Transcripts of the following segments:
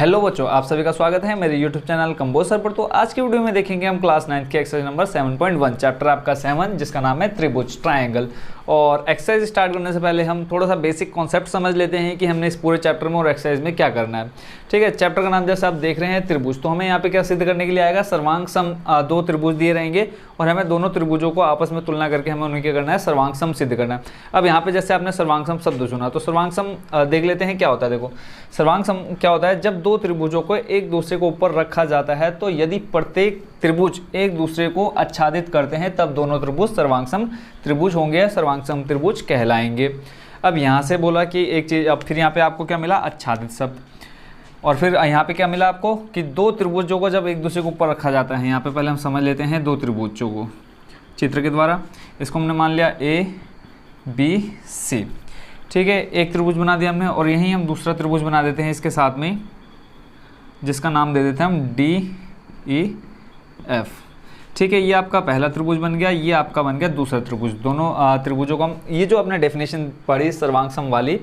Hello बच्चों, आप सभी का स्वागत है मेरे YouTube चैनल कंबोज सर पर। तो आज की वीडियो में देखेंगे हम क्लास 9 के एक्सरसाइज नंबर 7.1 चैप्टर आपका 7 जिसका नाम है त्रिभुज ट्रायंगल। और एक्सरसाइज स्टार्ट करने से पहले हम थोड़ा सा बेसिक कॉन्सेप्ट समझ लेते हैं कि हमने इस पूरे चैप्टर में और एक्सरसाइज में क्या करना है। ठीक है, चैप्टर का नाम जैसे आप देख रहे हैं त्रिभुज, तो हमें यहाँ पे क्या सिद्ध करने के लिए आएगा, सर्वांग सम दो त्रिभुज दिए रहेंगे और हमें दोनों त्रिभुजों को आपस में तुलना करके हमें उन्हें क्या करना है, सर्वांग सम सिद्ध करना है। अब यहाँ पे जैसे आपने सर्वांग सम शब्द सुना तो सर्वांग सम देख लेते हैं क्या होता है। देखो सर्वांग सम क्या होता है, जब दो त्रिभुजों को एक दूसरे को ऊपर रखा जाता है तो यदि प्रत्येक त्रिभुज एक दूसरे को आच्छादित करते हैं तब दोनों त्रिभुज सर्वांग सम त्रिभुज होंगे या सर्वांग सम त्रिभुज कहलाएंगे। अब यहाँ से बोला कि एक चीज, अब फिर यहाँ पे आपको क्या मिला, आच्छादित शब्द। और फिर यहाँ पे क्या मिला आपको कि दो त्रिभुजों को जब एक दूसरे के ऊपर रखा जाता है, यहाँ पे पहले हम समझ लेते हैं दो त्रिभुजों को चित्र के द्वारा। इसको हमने मान लिया ABC, ठीक है, एक त्रिभुज बना दिया हमने और यहीं हम दूसरा त्रिभुज बना देते हैं इसके साथ में, जिसका नाम दे देते हैं हम DEF। ठीक है, ये आपका पहला त्रिभुज बन गया, ये आपका बन गया दूसरा त्रिभुज। दोनों त्रिभुजों को हम, ये जो आपने डेफिनेशन पढ़ी सर्वांग सम वाली,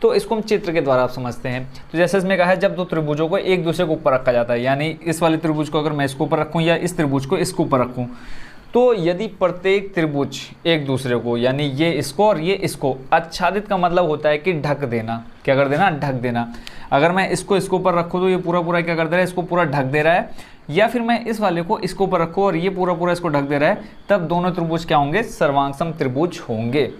तो इसको हम चित्र के द्वारा आप समझते हैं। तो जैसे इसमें कहा है जब दो त्रिभुजों को एक दूसरे को ऊपर रखा जाता है, यानी इस वाले त्रिभुज को अगर मैं इसको ऊपर रखूँ या इस त्रिभुज को इसको ऊपर रखूँ, तो यदि प्रत्येक त्रिभुज एक दूसरे को, यानी ये इसको और ये इसको, आच्छादित का मतलब होता है कि ढक देना। क्या कर देना, ढक देना। अगर मैं इसको ऊपर रखूँ तो ये पूरा क्या कर दे रहा है, इसको पूरा ढक दे रहा है, या फिर मैं इस वाले को इसको ऊपर रखूँ और ये पूरा इसको ढक दे रहा है, तब दोनों त्रिभुज क्या होंगे, सर्वांग सम त्रिभुज होंगे।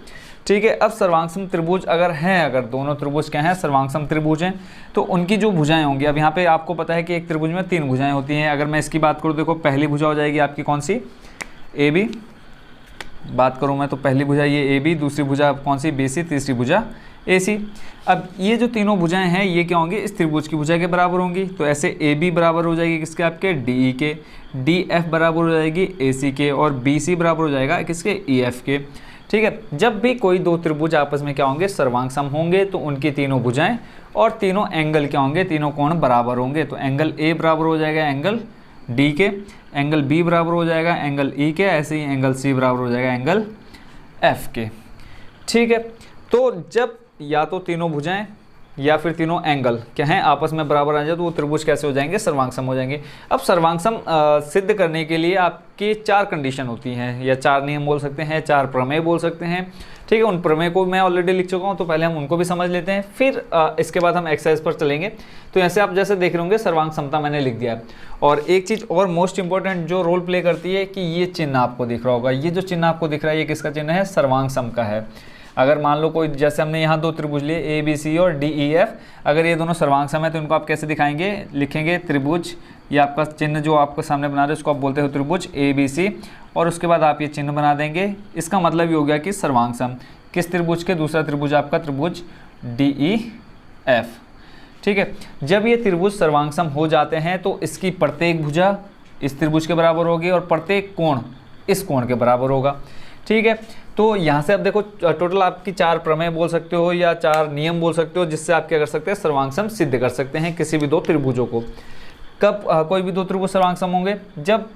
ठीक है, अब सर्वांग सम त्रिभुज अगर हैं, अगर दोनों त्रिभुज क्या हैं, सर्वांग सम त्रिभुज हैं, तो उनकी जो भुजाएं होंगी, अब यहाँ पे आपको पता है कि एक त्रिभुज में 3 भुजाएं होती हैं। अगर मैं इसकी बात करूँ, देखो पहली भुजा हो जाएगी आपकी कौन सी, AB। बात करूँ मैं तो पहली भुजा ये AB, दूसरी भुजा कौन सी, BC, तीसरी भुजा AC। अब ये जो तीनों भुजाएं हैं ये क्या होंगी, इस त्रिभुज की भुजा के बराबर होंगी। तो ऐसे AB बराबर हो जाएगी किसके, आपके DE के, DF बराबर हो जाएगी AC के, और BC बराबर हो जाएगा किसके, EF के। ठीक है, जब भी कोई दो त्रिभुज आपस में क्या होंगे, सर्वांग सम होंगे, तो उनकी तीनों भुजाएं और तीनों एंगल क्या होंगे, तीनों कोण बराबर होंगे। तो एंगल A बराबर हो जाएगा एंगल D के, एंगल B बराबर हो जाएगा एंगल E के, ऐसे ही एंगल C बराबर हो जाएगा एंगल F के। ठीक है, तो जब या तो तीनों भुजाएं या फिर तीनों एंगल क्या हैं, आपस में बराबर आ जाए, तो वो त्रिभुज कैसे हो जाएंगे, सर्वांग सम हो जाएंगे। अब सर्वांग सम सिद्ध करने के लिए आपकी 4 कंडीशन होती हैं, या 4 नियम बोल सकते हैं, 4 प्रमेय बोल सकते हैं। ठीक है, उन प्रमेय को मैं ऑलरेडी लिख चुका हूँ, तो पहले हम उनको भी समझ लेते हैं, फिर इसके बाद हम एक्सरसाइज पर चलेंगे। तो ऐसे आप जैसे देख रहे होंगे सर्वांग समता मैंने लिख दिया है। और एक चीज़ और मोस्ट इंपॉर्टेंट जो रोल प्ले करती है कि ये चिन्ह आपको दिख रहा होगा, ये जो चिन्ह आपको दिख रहा है ये किसका चिन्ह है, सर्वांग सम का है। अगर मान लो कोई, जैसे हमने यहाँ दो त्रिभुज लिए ABC और DEF, अगर ये दोनों सर्वांग सम है तो इनको आप कैसे दिखाएंगे, लिखेंगे त्रिभुज, ये आपका चिन्ह जो आपको सामने बना रहे हैं उसको आप बोलते हो त्रिभुज ABC, और उसके बाद आप ये चिन्ह बना देंगे। इसका मतलब ये हो गया कि सर्वांग सम किस त्रिभुज के, दूसरा त्रिभुज आपका त्रिभुज DEF। ठीक है, जब ये त्रिभुज सर्वांग सम हो जाते हैं तो इसकी प्रत्येक भुजा इस त्रिभुज के बराबर होगी और प्रत्येक कोण इस कोण के बराबर होगा। ठीक है, तो यहाँ से आप देखो टोटल आपकी 4 प्रमेय बोल सकते हो या 4 नियम बोल सकते हो, जिससे आप क्या कर सकते हैं, सर्वांग सम सिद्ध कर सकते हैं किसी भी दो त्रिभुजों को। कब कोई भी दो त्रिभुज सर्वांग सम होंगे, जब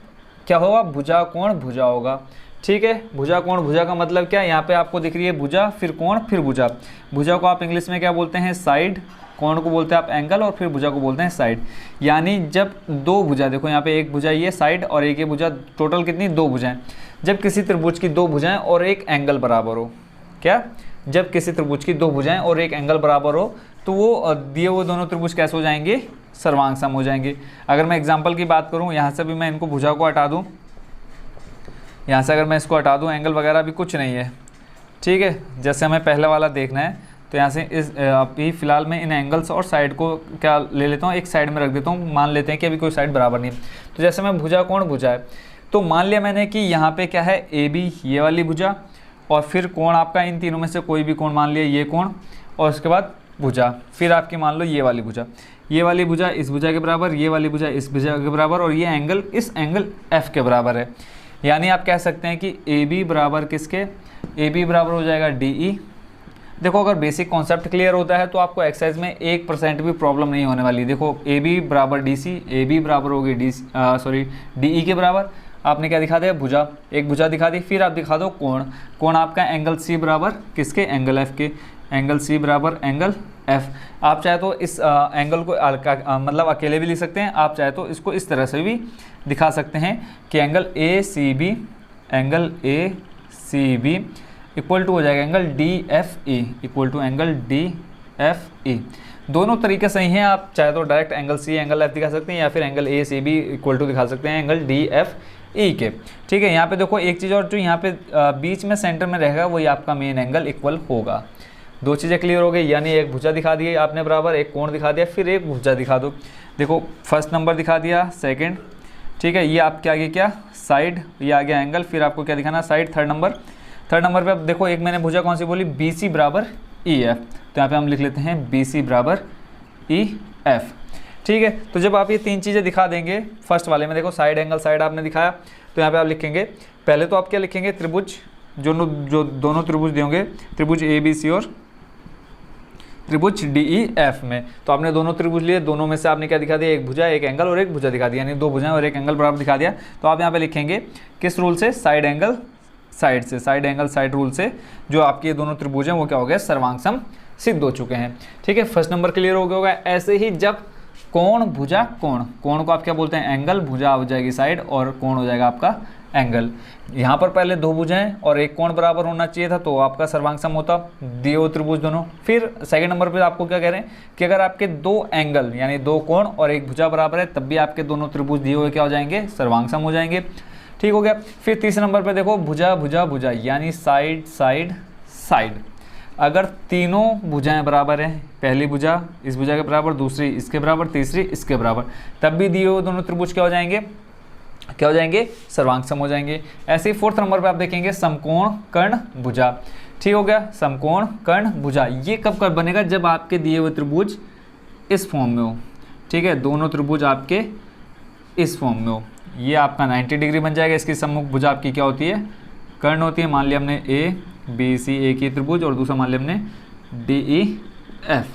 क्या होगा, भुजा कोण भुजा होगा। ठीक है, भुजा कोण भुजा का मतलब क्या है, यहाँ पे आपको दिख रही है भुजा, फिर कोण, फिर भुजा। भुजा को आप इंग्लिश में क्या बोलते हैं, साइड, कोण को बोलते हैं आप एंगल, और फिर भुजा को बोलते हैं साइड। यानी जब दो भुजा, देखो यहाँ पे एक भुजा ये साइड और एक ये भुजा, टोटल कितनी, 2 भुजाएं। जब किसी त्रिभुज की 2 भुजाएं और एक एंगल बराबर हो, क्या, जब किसी त्रिभुज की 2 भुजाएं और एक एंगल बराबर हो, तो वो दिए हुए दोनों त्रिभुज कैसे हो जाएंगे, सर्वांग सम हो जाएंगे। अगर मैं एग्जाम्पल की बात करूँ, यहाँ से भी मैं इनको भुजा को हटा दूँ, यहाँ से अगर मैं इसको हटा दूँ, एंगल वगैरह भी कुछ नहीं है। ठीक है, जैसे हमें पहले वाला देखना है, तो यहाँ से इस अभी फिलहाल मैं इन एंगल्स और साइड को क्या ले लेता हूँ, एक साइड में रख देता हूँ। मान लेते हैं कि अभी कोई साइड बराबर नहीं है, तो जैसे मैं भुजा कोण भुजा है, तो मान लिया मैंने कि यहाँ पे क्या है, AB ये वाली भुजा, और फिर कोण आपका इन तीनों में से कोई भी कोण मान लिया, ये कोण, और उसके बाद भुजा, फिर आपकी मान लो ये वाली भुजा, ये वाली भुजा इस भुजा के बराबर, ये वाली भुजा इस भुजा के बराबर, और ये एंगल इस एंगल F के बराबर है। यानी आप कह सकते हैं कि AB बराबर किसके, AB बराबर हो जाएगा DE। देखो अगर बेसिक कॉन्सेप्ट क्लियर होता है तो आपको एक्सरसाइज में 1% भी प्रॉब्लम नहीं होने वाली। देखो AB बराबर DC, AB बराबर होगी DE के बराबर। आपने क्या दिखा दिया, भुजा, एक भुजा दिखा दी, फिर आप दिखा दो कोण, कोण आपका एंगल C बराबर किसके, एंगल F के। एंगल सी बराबर एंगल एफ। आप चाहे तो इस एंगल को मतलब अकेले भी लिख सकते हैं, आप चाहे तो इसको इस तरह से भी दिखा सकते हैं कि angle A C B equal to हो जाएगा angle D F E, equal to angle D F E. दोनों तरीके सही हैं, आप चाहे तो direct angle C angle F दिखा सकते हैं या फिर angle A C B equal to दिखा सकते हैं एंगल डी एफ ई के। ठीक है, यहाँ पे देखो एक चीज़ और जो यहाँ पे बीच में सेंटर में रहेगा वही आपका मेन एंगल इक्वल होगा। दो चीज़ें क्लियर हो गई, यानी एक भुजा दिखा दी आपने बराबर, एक कोण दिखा दिया, फिर एक भुजा दिखा दो। देखो फर्स्ट नंबर दिखा दिया, सेकंड, ठीक है, ये आपके आगे क्या साइड, ये आ गया एंगल, फिर आपको क्या दिखाना साइड। थर्ड नंबर पे अब देखो एक मैंने भुजा कौन सी बोली, बी सी बराबर ई एफ, तो यहाँ पे हम लिख लेते हैं बी सी बराबर ई एफ। ठीक है, तो जब आप ये तीन चीज़ें दिखा देंगे, फर्स्ट वाले में देखो साइड एंगल साइड आपने दिखाया, तो यहाँ पे आप लिखेंगे, पहले तो आप क्या लिखेंगे, त्रिभुज जो दोनों त्रिभुज देंगे, त्रिभुज ए बी सी और त्रिभुज डी ई एफ में। तो आपने दोनों त्रिभुज लिए, दोनों में से आपने क्या दिखा दिया, एक भुजा एक एंगल और एक भुजा दिखा दिया, यानी दो भुजाएं और एक एंगल बराबर दिखा दिया। तो आप यहाँ पे लिखेंगे किस रूल से, साइड एंगल साइड से, साइड एंगल साइड रूल से, जो आपके दोनों त्रिभुज हैं वो क्या हो गया, सर्वांग सिद्ध हो चुके हैं। ठीक है, फर्स्ट नंबर क्लियर हो गया होगा। ऐसे ही जब कोण भुजा कोण, कोण को आप क्या बोलते हैं एंगल, भुजा हो जाएगी साइड और कोण हो जाएगा आपका एंगल। यहाँ पर पहले दो भुजाएं और एक कोण बराबर होना चाहिए था, तो आपका सर्वांग सम होता, दिए हुए त्रिभुज दोनों। फिर सेकंड नंबर पे आपको क्या कह रहे हैं कि अगर आपके दो एंगल यानी दो कोण और एक भुजा बराबर है, तब भी आपके दोनों त्रिभुज दिए हुए क्या हो जाएंगे, सर्वांग सम हो जाएंगे। ठीक हो गया। फिर तीसरे नंबर पे देखो भुजा भुजा भुजा यानी साइड साइड साइड, अगर तीनों भुजाएं बराबर हैं, पहली भुजा इस भुजा के बराबर, दूसरी इसके बराबर, तीसरी इसके बराबर, तब भी दिए हुए दोनों त्रिभुज क्या हो जाएंगे, क्या हो जाएंगे, सर्वांग सम हो जाएंगे। ऐसे ही फोर्थ नंबर पे आप देखेंगे समकोण कर्ण भुजा। ठीक हो गया, समकोण कर्ण भुजा, ये कब कब बनेगा, जब आपके दिए हुए त्रिभुज इस फॉर्म में हो। ठीक है, दोनों त्रिभुज आपके इस फॉर्म में हो, ये आपका 90 डिग्री बन जाएगा। इसकी सम्मुख भुजा आपकी क्या होती है, कर्ण होती है। मान लिया हमने ए बी सी एक ही त्रिभुज और दूसरा मान लिया हमने डी ई एफ।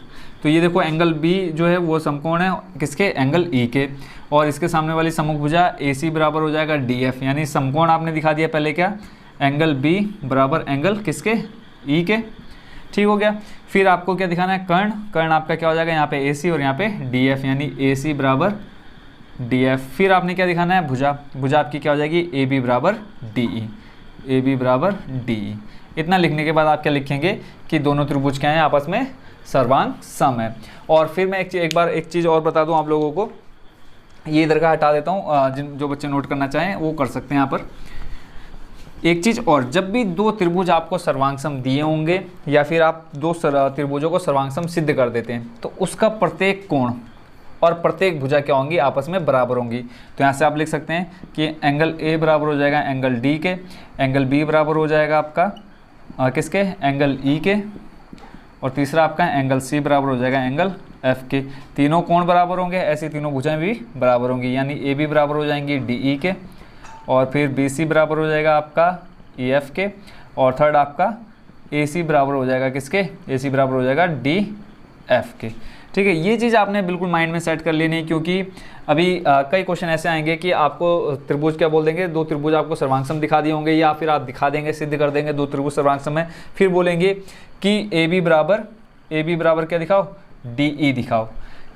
तो ये देखो एंगल बी जो है वो समकोण है किसके, एंगल ई के, और इसके सामने वाली सम्मुख भुजा ए सी बराबर हो जाएगा डी एफ, यानी समकोण आपने दिखा दिया पहले क्या, एंगल बी बराबर एंगल किसके, ई के। ठीक हो गया। फिर आपको क्या दिखाना है, कर्ण, कर्ण आपका क्या हो जाएगा, यहाँ पे ए सी और यहाँ पे डी एफ, यानी ए सी बराबर डी एफ। फिर आपने क्या दिखाना है, भुजा, भुजा आपकी क्या हो जाएगी, ए बी बराबर डी ई, ए बी बराबर डी ई। इतना लिखने के बाद आप क्या लिखेंगे कि दोनों त्रिभुज क्या हैं, आपस में सर्वांग सम है। और फिर मैं एक बार एक चीज़ और बता दूं आप लोगों को, ये इधर का हटा देता हूँ, जो बच्चे नोट करना चाहें वो कर सकते हैं। यहाँ पर एक चीज़ और, जब भी दो त्रिभुज आपको सर्वांग सम दिए होंगे या फिर आप दो त्रिभुजों को सर्वांग सम सिद्ध कर देते हैं, तो उसका प्रत्येक कोण और प्रत्येक भुजा क्या होंगी, आपस में बराबर होंगी। तो यहाँ से आप लिख सकते हैं कि एंगल ए बराबर हो जाएगा एंगल डी के, एंगल बी बराबर हो जाएगा आपका किसके, एंगल ई के, और तीसरा आपका एंगल सी बराबर हो जाएगा एंगल एफ के। तीनों कोण बराबर होंगे, ऐसी तीनों भुजाएं भी बराबर होंगी, यानी ए बी बराबर हो जाएंगी डी ई के, और फिर बी सी बराबर हो जाएगा आपका ई एफ के, और थर्ड आपका ए सी बराबर हो जाएगा किसके, ए सी बराबर हो जाएगा डी एफ के। ठीक है, ये चीज़ आपने बिल्कुल माइंड में सेट कर लेनी है, क्योंकि अभी कई क्वेश्चन ऐसे आएंगे कि आपको त्रिभुज क्या बोल देंगे, दो त्रिभुज आपको सर्वांग सम दिखा दिए होंगे, या फिर आप दिखा देंगे, सिद्ध कर देंगे दो त्रिभुज सर्वांग सम है, फिर बोलेंगे कि ए बी बराबर क्या दिखाओ, डी ई दिखाओ।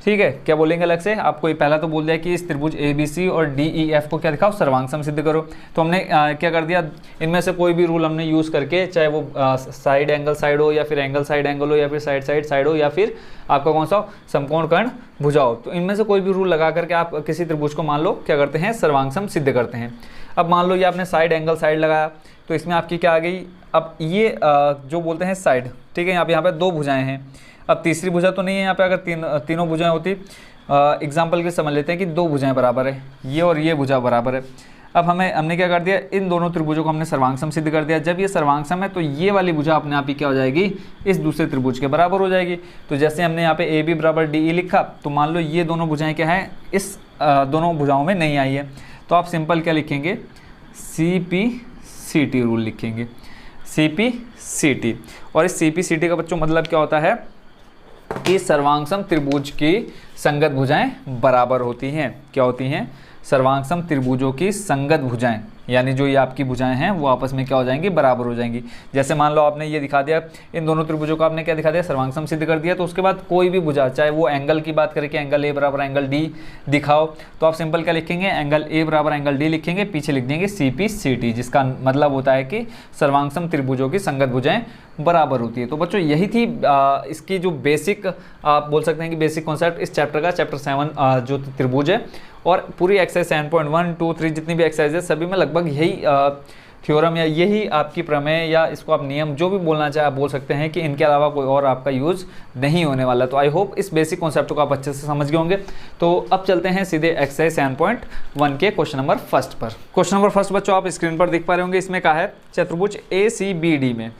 ठीक है, क्या बोलेंगे अलग से, आपको ये पहला तो बोल दिया कि इस त्रिभुज ए बी सी और डी ई एफ को क्या दिखाओ, सर्वांग सम सिद्ध करो। तो हमने क्या कर दिया, इनमें से कोई भी रूल हमने यूज़ करके, चाहे वो साइड एंगल साइड हो या फिर एंगल साइड एंगल हो या फिर साइड साइड साइड हो या फिर आपका कौन सा हो, समकोण कर्ण भुजा हो, तो इनमें से कोई भी रूल लगा करके आप किसी त्रिभुज को मान लो क्या करते हैं, सर्वांग सम सिद्ध करते हैं। अब मान लो ये आपने साइड एंगल साइड लगाया, तो इसमें आपकी क्या आ गई, अब ये जो बोलते हैं साइड, ठीक है, यहाँ पे दो भुजाएं हैं, अब तीसरी भुजा तो नहीं है यहाँ पे, अगर तीनों भुजाएं होती, एग्जाम्पल के समझ लेते हैं कि दो भुजाएं बराबर है, ये और ये भुजा बराबर है। अब हमने क्या कर दिया, इन दोनों त्रिभुजों को हमने सर्वांग सम सिद्ध कर दिया। जब ये सर्वांग सम है तो ये वाली भुजा अपने आप ही क्या हो जाएगी, इस दूसरे त्रिभुज के बराबर हो जाएगी। तो जैसे हमने यहाँ पे ए बी बराबर डी ई लिखा, तो मान लो ये दोनों भुजाएं क्या है, इस दोनों भुजाओं में नहीं आई है, तो आप सिंपल क्या लिखेंगे, C P C T rule लिखेंगे, सी पी सी टी। और इस सी पी सी टी का बच्चों मतलब क्या होता है कि सर्वांग सम त्रिभुज की संगत भुजाएं बराबर होती हैं। क्या होती हैं, सर्वांग सम त्रिभुजों की संगत भुजाएं यानी जो ये आपकी भुजाएं हैं वो आपस में क्या हो जाएंगी, बराबर हो जाएंगी। जैसे मान लो आपने ये दिखा दिया, इन दोनों त्रिभुजों को आपने क्या दिखा दिया, सर्वांग सम सिद्ध कर दिया। तो उसके बाद कोई भी भुजा, चाहे वो एंगल की बात करें कि एंगल ए बराबर एंगल डी दिखाओ, तो आप सिंपल क्या लिखेंगे, एंगल ए बराबर एंगल डी लिखेंगे, पीछे लिख देंगे CP CT, जिसका मतलब होता है कि सर्वांग सम त्रिभुजों की संगत भुजाएं बराबर होती है। तो बच्चों यही थी इसकी जो बेसिक, आप बोल सकते हैं कि बेसिक कॉन्सेप्ट इस चैप्टर का, चैप्टर 7 जो त्रिभुज है। और पूरी एक्सरसाइज 7.1, 2, 3 जितनी भी एक्सरसाइज है सभी में लगभग यही थ्योरम या यही आपकी प्रमेय या इसको आप नियम जो भी बोलना चाहे आप बोल सकते हैं कि इनके अलावा कोई और आपका यूज़ नहीं होने वाला। तो आई होप इस बेसिक कॉन्सेप्ट को आप अच्छे से समझ गए होंगे। तो अब चलते हैं सीधे एक्सरसाइज 7.1 के क्वेश्चन नंबर फर्स्ट पर। क्वेश्चन नंबर फर्स्ट बच्चों आप स्क्रीन पर देख पा रहे होंगे, इसमें कहा है चतुर्भुज ACBD में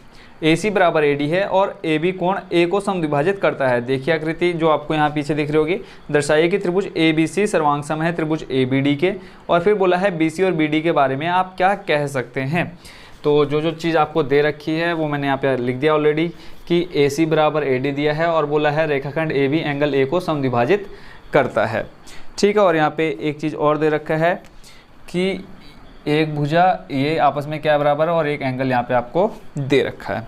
AC बराबर AD है और AB कोण A को समद्विभाजित करता है। देखिए आकृति जो आपको यहाँ पीछे दिख रही होगी, दर्शाइए कि त्रिभुज ABC सर्वांग सम है त्रिभुज ABD के। और फिर बोला है BC और BD के बारे में आप क्या कह सकते हैं। तो जो चीज़ आपको दे रखी है वो मैंने यहाँ पे लिख दिया ऑलरेडी कि AC बराबर AD दिया है और बोला है रेखाखंड AB एंगल A को समद्विभाजित करता है। ठीक है, और यहाँ पे एक चीज़ और दे रखा है कि एक भुजा ये आपस में क्या बराबर है और एक एंगल यहाँ पे आपको दे रखा है।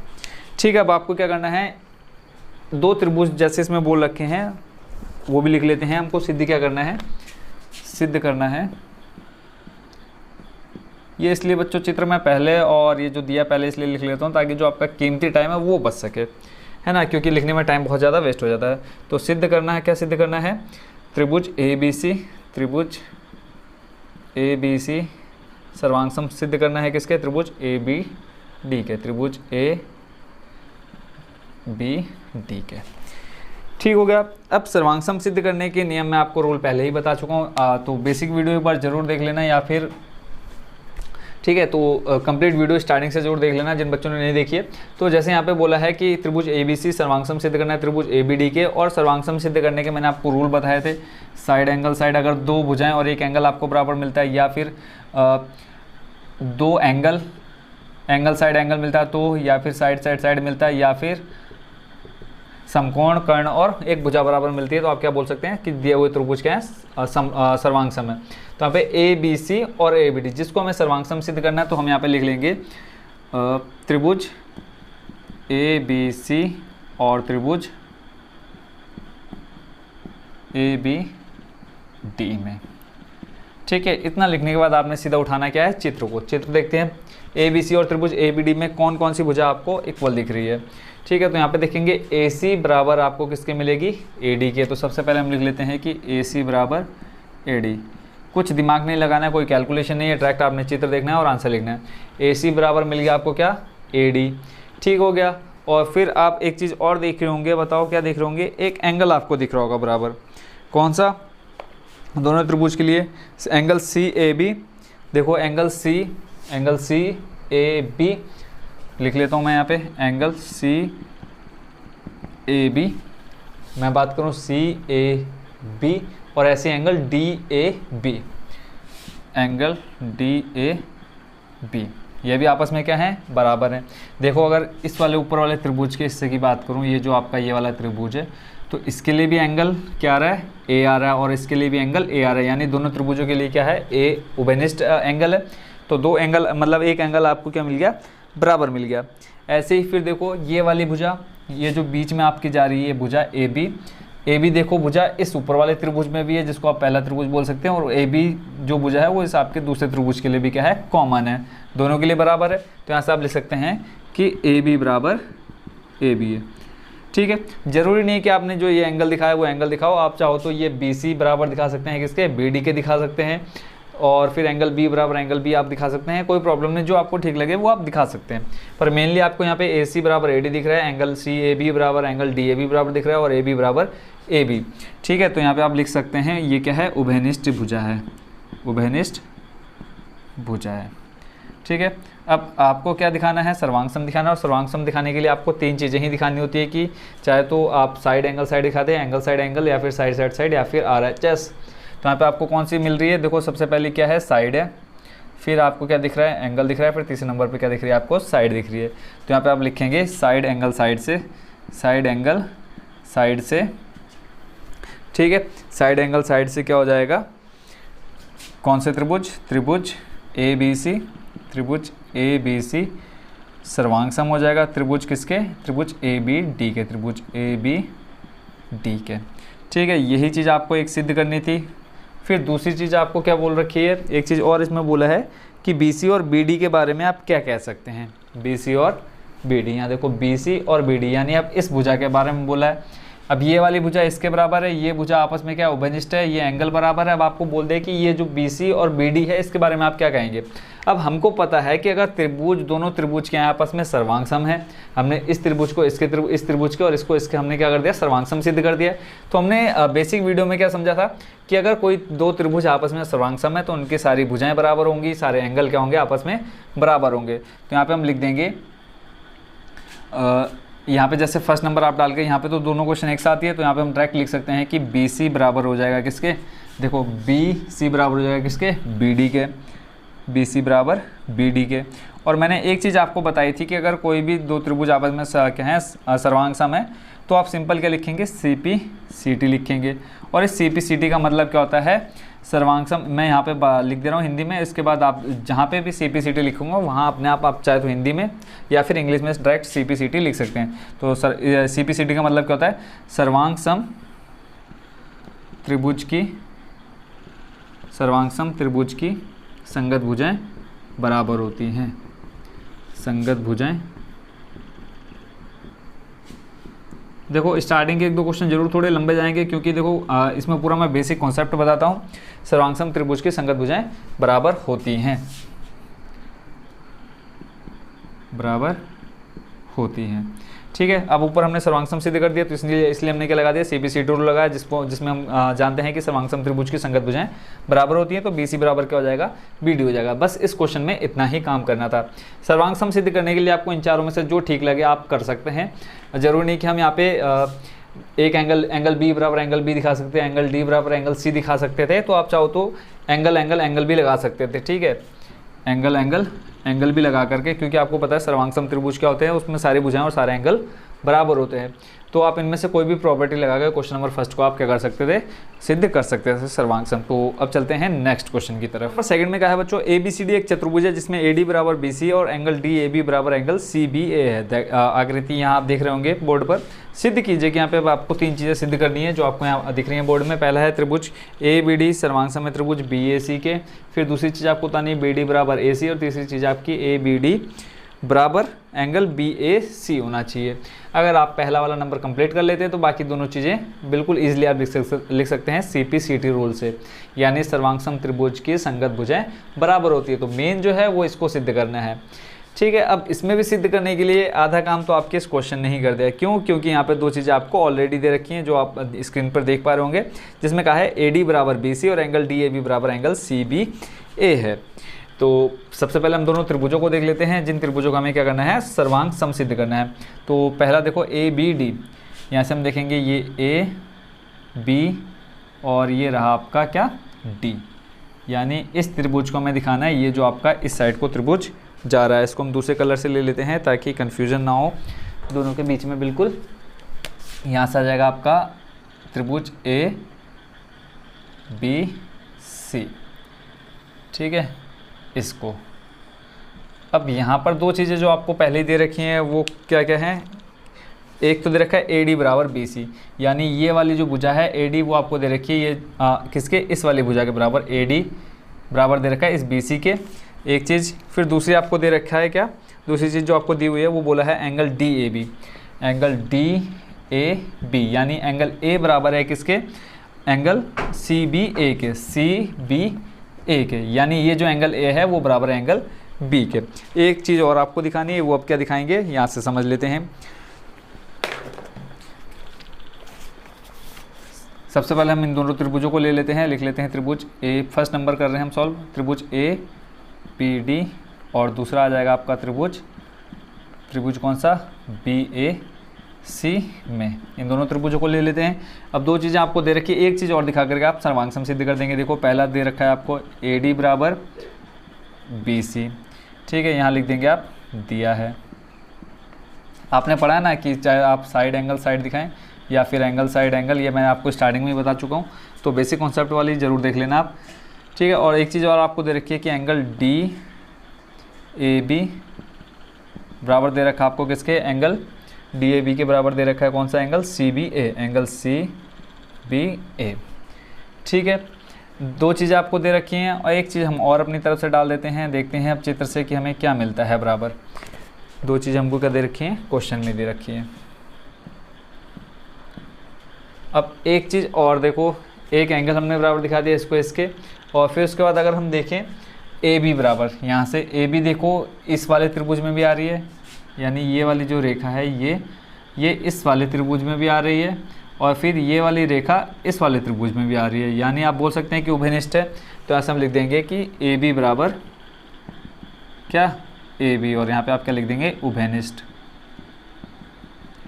ठीक है, अब आपको क्या करना है, दो त्रिभुज जैसे इसमें बोल रखे हैं वो भी लिख लेते हैं। हमको सिद्ध क्या करना है, सिद्ध करना है। ये इसलिए बच्चों चित्र में पहले और ये जो दिया पहले इसलिए लिख लेता हूँ ताकि जो आपका कीमती टाइम है वो बच सके, है ना, क्योंकि लिखने में टाइम बहुत ज़्यादा वेस्ट हो जाता है। तो सिद्ध करना है, क्या सिद्ध करना है, त्रिभुज ABC सर्वांग सम सिद्ध करना है किसके, त्रिभुज ABD के, त्रिभुज ABD के। ठीक हो गया। अब सर्वांग सम सिद्ध करने के नियम में आपको रूल पहले ही बता चुका हूँ, तो बेसिक वीडियो एक बार जरूर देख लेना, या फिर ठीक है तो कंप्लीट वीडियो स्टार्टिंग से जरूर देख लेना जिन बच्चों ने नहीं देखी है। तो जैसे यहाँ पे बोला है कि त्रिभुज ABC सर्वांग सम सिद्ध करना है त्रिभुज ABD के, और सर्वांग सम सिद्ध करने के मैंने आपको रूल बताए थे, साइड एंगल साइड, अगर दो भुजाएं और एक एंगल आपको बराबर मिलता है, या फिर दो एंगल साइड एंगल मिलता है तो, या फिर साइड मिलता है, या फिर समकोण कर्ण और एक भुजा बराबर मिलती है, तो आप क्या बोल सकते हैं कि दिए हुए त्रिभुज क्या है, सर्वांग सम है। तो यहाँ पे ABC और ABD, जिसको हमें सर्वांग सम सिद्ध करना है तो हम यहाँ पे लिख लेंगे त्रिभुज ABC और त्रिभुज ABD में। ठीक है, इतना लिखने के बाद आपने सीधा उठाना क्या है, चित्र को। चित्र देखते हैं, ABC और त्रिभुज ABD में कौन कौन सी भुजा आपको इक्वल दिख रही है। ठीक है, तो यहाँ पे देखेंगे AC बराबर आपको किसके मिलेगी, AD के। तो सबसे पहले हम लिख लेते हैं कि AC बराबर AD। कुछ दिमाग नहीं लगाना है, कोई कैलकुलेशन नहीं है, डायरेक्ट आपने चित्र देखना है और आंसर लिखना है। AC बराबर मिल गया आपको क्या, AD। ठीक हो गया। और फिर आप एक चीज़ और देख रहे होंगे, बताओ क्या देख रहे होंगे, एक एंगल आपको दिख रहा होगा बराबर, कौन सा, दोनों त्रिभुज के लिए एंगल CAB। देखो एंगल CAB लिख लेता हूँ मैं यहाँ पे, एंगल CAB, मैं बात करूँ CAB, और ऐसे एंगल DAB, एंगल DAB, ये भी आपस में क्या है, बराबर है। देखो अगर इस वाले ऊपर वाले त्रिभुज के हिस्से की बात करूँ, ये जो आपका ये वाला त्रिभुज है, तो इसके लिए भी एंगल क्या आ रहा है, A आ रहा है, और इसके लिए भी एंगल A आ रहा है, यानी दोनों त्रिभुजों के लिए क्या है, A उभयनिष्ठ एंगल है। तो दो एंगल मतलब एक एंगल आपको क्या मिल गया, बराबर मिल गया। ऐसे ही फिर देखो ये वाली भुजा, ये जो बीच में आपकी जा रही है भुजा AB देखो भुजा इस ऊपर वाले त्रिभुज में भी है, जिसको आप पहला त्रिभुज बोल सकते हैं, और AB जो भुजा है वो इस आपके दूसरे त्रिभुज के लिए भी क्या है, कॉमन है, दोनों के लिए बराबर है। तो यहाँ से आप लिख सकते हैं कि AB बराबर AB है। ठीक है, जरूरी नहीं कि आपने जो ये एंगल दिखाया वो एंगल दिखाओ, आप चाहो तो ये BC बराबर दिखा सकते हैं किसके, BD के दिखा सकते हैं, और फिर एंगल B बराबर एंगल B आप दिखा सकते हैं, कोई प्रॉब्लम नहीं, जो आपको ठीक लगे वो आप दिखा सकते हैं। पर मेनली आपको यहाँ पे AC बराबर AD दिख रहा है, एंगल CAB बराबर एंगल DAB बराबर दिख रहा है, और AB बराबर AB। ठीक है, तो यहाँ पे आप लिख सकते हैं ये क्या है, उभयनिष्ठ भुजा है, उभयनिष्ठ भुजा है। ठीक है, अब आपको क्या दिखाना है, सर्वांग सम दिखाना है, और सर्वांग सम दिखाने के लिए आपको तीन चीज़ें ही दिखानी होती है कि चाहे तो आप साइड एंगल साइड दिखा दें, एंगल साइड एंगल, या फिर साइड या फिर RHS। तो यहाँ पे आपको कौन सी मिल रही है, देखो सबसे पहले क्या है, साइड है, फिर आपको क्या दिख रहा है, एंगल दिख रहा है, फिर तीसरे नंबर पे क्या दिख रही है आपको, साइड दिख रही है। तो यहाँ पे आप लिखेंगे साइड एंगल साइड से, साइड एंगल साइड से। ठीक है, साइड एंगल साइड से क्या हो जाएगा, कौन से त्रिभुज, त्रिभुज ABC, त्रिभुज ABC सर्वांग सम हो जाएगा त्रिभुज किसके, त्रिभुज ABD के, त्रिभुज ABD के। ठीक है, यही चीज़ आपको एक सिद्ध करनी थी। फिर दूसरी चीज़ आपको क्या बोल रखी है, एक चीज़ और इसमें बोला है कि BC और BD के बारे में आप क्या कह सकते हैं। BC और BD, यहाँ देखो BC और BD यानी अब इस भुजा के बारे में बोला है। अब ये वाली भुजा इसके बराबर है, ये भुजा आपस में क्या उभयनिष्ठ है, ये एंगल बराबर है। अब आपको बोल दे कि ये जो BC और BD है इसके बारे में आप क्या कहेंगे। अब हमको पता है कि अगर त्रिभुज, दोनों त्रिभुज के यहाँ आपस में सर्वांग सम है, हमने इस त्रिभुज को इस त्रिभुज के और इसको इसके हमने क्या कर दिया, सर्वांग सम सिद्ध कर दिया। तो हमने बेसिक वीडियो में क्या समझा था कि अगर कोई दो त्रिभुज आपस में सर्वांग सम है तो उनकी सारी भुजाएं बराबर होंगी, सारे एंगल क्या होंगे, आपस में बराबर होंगे। तो यहाँ पे हम लिख देंगे, यहाँ पे जैसे फर्स्ट नंबर आप डाल के, यहाँ पे तो दोनों क्वेश्चन एक साथ ही है, तो यहाँ पे हम डायरेक्ट लिख सकते हैं कि BC बराबर हो जाएगा किसके, देखो BC बराबर हो जाएगा किसके, BD के, BC बराबर BD के। और मैंने एक चीज़ आपको बताई थी कि अगर कोई भी दो त्रिभुज आपस में क्या है सर्वांग सम है तो आप सिंपल क्या लिखेंगे, CPCT लिखेंगे। और इस CPCT का मतलब क्या होता है, सर्वांग सम। मैं यहाँ पे लिख दे रहा हूँ हिंदी में, इसके बाद आप जहाँ पे भी CPCT लिखूंगा वहाँ अपने आप चाहे तो हिंदी में या फिर इंग्लिश में डायरेक्ट CPCT लिख सकते हैं। तो CPCT का मतलब क्या होता है, सर्वांग सम त्रिभुज की संगत भुजाएं बराबर होती हैं, संगत भुजाएं। देखो स्टार्टिंग के एक दो क्वेश्चन जरूर थोड़े लंबे जाएंगे क्योंकि देखो इसमें पूरा मैं बेसिक कॉन्सेप्ट बताता हूँ। सर्वांग सम त्रिभुज की संगत भुजाएं बराबर होती हैं, बराबर होती हैं। ठीक है, अब ऊपर हमने सर्वांग सम सिद्ध कर दिया तो इसलिए हमने क्या लगा दिया, CPCT रूल लगाया, जिसमें हम जानते हैं कि सर्वांग सम त्रिभुज की संगत भुजाएं बराबर होती हैं। तो BC बराबर क्या हो जाएगा, BD हो जाएगा। बस इस क्वेश्चन में इतना ही काम करना था। सर्वांग सम सिद्ध करने के लिए आपको इन चारों में से जो ठीक लगे आप कर सकते हैं। जरूरी नहीं कि हम यहाँ पे एक एंगल B बराबर एंगल B दिखा सकते हैं, एंगल D बराबर एंगल C दिखा सकते थे। तो आप चाहो तो एंगल भी लगा सकते थे। ठीक है, एंगल भी लगा करके, क्योंकि आपको पता है सर्वांग सम त्रिभुज क्या होते हैं, उसमें सारी भुजाएं और सारे एंगल बराबर होते हैं। तो आप इनमें से कोई भी प्रॉपर्टी लगा कर क्वेश्चन नंबर फर्स्ट को आप क्या कर सकते थे, सिद्ध कर सकते थे सर्वांग सम। तो अब चलते हैं नेक्स्ट क्वेश्चन की तरफ। सेकंड में क्या है बच्चों, ABCD एक चतुर्भुज है जिसमें AD बराबर BC और एंगल DAB बराबर एंगल CBA है। आकृति यहाँ आप देख रहे होंगे बोर्ड पर। सिद्ध कीजिए कि यहाँ पे आपको तीन चीज़ें सिद्ध करनी है जो आपको यहाँ दिख रही है बोर्ड में। पहला है त्रिभुज ABD सर्वांग सम है त्रिभुज BAC के। फिर दूसरी चीज़ आपको बतानी है BD बराबर AC, और तीसरी चीज़ आपकी ABD बराबर एंगल BAC होना चाहिए। अगर आप पहला वाला नंबर कंप्लीट कर लेते हैं तो बाकी दोनों चीज़ें बिल्कुल ईजिली आप लिख सकते हैं CPCT रूल से, यानी सर्वांग सम त्रिभुज की संगत भुजाएं बराबर होती है। तो मेन जो है वो इसको सिद्ध करना है। ठीक है, अब इसमें भी सिद्ध करने के लिए आधा काम तो आपके इस क्वेश्चन ने ही कर दिया। क्यों? क्योंकि यहाँ पे दो चीज़ें आपको ऑलरेडी दे रखी हैं जो आप स्क्रीन पर देख पा रहे होंगे, जिसमें कहा है AD बराबर BC और एंगल DAB बराबर एंगल CBA है। तो सबसे पहले हम दोनों त्रिभुजों को देख लेते हैं जिन त्रिभुजों का हमें क्या करना है, सर्वांग सम सिद्ध करना है। तो पहला देखो ABD, यहाँ से हम देखेंगे ये AB और ये रहा आपका क्या D, यानी इस त्रिभुज को हमें दिखाना है। ये जो आपका इस साइड को त्रिभुज जा रहा है, इसको हम दूसरे कलर से ले लेते हैं ताकि कन्फ्यूजन ना हो दोनों के बीच में। बिल्कुल यहाँ से आ जाएगा आपका त्रिभुज ABC। ठीक है, इसको अब यहाँ पर दो चीज़ें जो आपको पहले ही दे रखी हैं वो क्या क्या हैं। एक तो दे रखा है AD बराबर BC, यानी ये वाली जो भुजा है AD वो आपको दे रखी है ये किसके, इस वाली भुजा के बराबर। AD बराबर दे रखा है इस BC के, एक चीज़। फिर दूसरी आपको दे रखा है क्या, दूसरी चीज़ जो आपको दी हुई है वो बोला है एंगल DAB, एंगल DAB यानी एंगल A बराबर है किसके, एंगल CBA के, CBA के, यानी ये जो एंगल A है वो बराबर है एंगल B के। एक चीज़ और आपको दिखानी है, वो अब क्या दिखाएंगे यहाँ से समझ लेते हैं। सबसे पहले हम इन दोनों त्रिभुजों को ले लेते हैं, लिख लेते हैं त्रिभुज फर्स्ट नंबर कर रहे हैं हम सॉल्व, त्रिभुज ABD, और दूसरा आ जाएगा आपका त्रिभुज कौन सा, BAC में। इन दोनों त्रिभुजों को ले लेते हैं। अब दो चीज़ें आपको दे रखी है, एक चीज़ और दिखा करके आप सर्वांग सम सिद्ध कर देंगे। देखो पहला दे रखा है आपको AD बराबर BC। ठीक है, यहाँ लिख देंगे आप दिया है। आपने पढ़ा है ना कि चाहे आप साइड एंगल साइड दिखाएं या फिर एंगल साइड एंगल, ये मैं आपको स्टार्टिंग में ही बता चुका हूँ। तो बेसिक कॉन्सेप्ट वाली ज़रूर देख लेना आप। ठीक है। और एक चीज़ और आपको दे रखी है कि एंगल डी ए बी बराबर दे रखा है आपको किसके, एंगल डी ए बी के बराबर दे रखा है कौन सा एंगल, सी बी ए, एंगल सी बी ए। ठीक है, दो चीज़ें आपको दे रखी हैं और एक चीज़ हम और अपनी तरफ से डाल देते हैं, देखते हैं अब चित्र से कि हमें क्या मिलता है बराबर। दो चीज़ें हमको क्या दे रखी हैं, क्वेश्चन में दे रखी हैं। अब एक चीज़ और देखो, एक एंगल हमने बराबर दिखा दिया इसको इसके, और फिर उसके बाद अगर हम देखें ए बी बराबर, यहाँ से ए बी देखो इस वाले त्रिभुज में भी आ रही है, यानी ये वाली जो रेखा है ये इस वाले त्रिभुज में भी आ रही है, और फिर ये वाली रेखा इस वाले त्रिभुज में भी आ रही है, यानी आप बोल सकते हैं कि उभयनिष्ठ है। तो ऐसा हम लिख देंगे कि ए बी बराबर क्या, ए बी, और यहाँ पे आप क्या लिख देंगे, उभयनिष्ठ।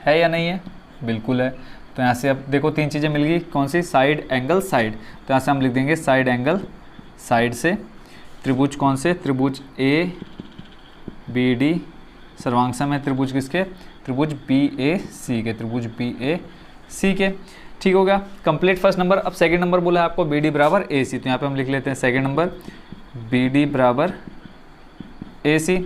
है या नहीं है, बिल्कुल है। तो यहाँ से अब देखो तीन चीज़ें मिल गई, कौन सी, साइड एंगल साइड। तो यहाँ से हम लिख देंगे साइड एंगल साइड से त्रिभुज कौन से, त्रिभुज ए बी डी, सर्वांगसम है त्रिभुज किसके, त्रिभुज बी ए सी के, त्रिभुज बी ए सी के। ठीक हो गया, कंप्लीट फर्स्ट नंबर। अब सेकंड नंबर बोला है आपको बी डी बराबर ए सी, तो यहाँ पे हम लिख लेते हैं सेकंड नंबर बी डी बराबर ए सी,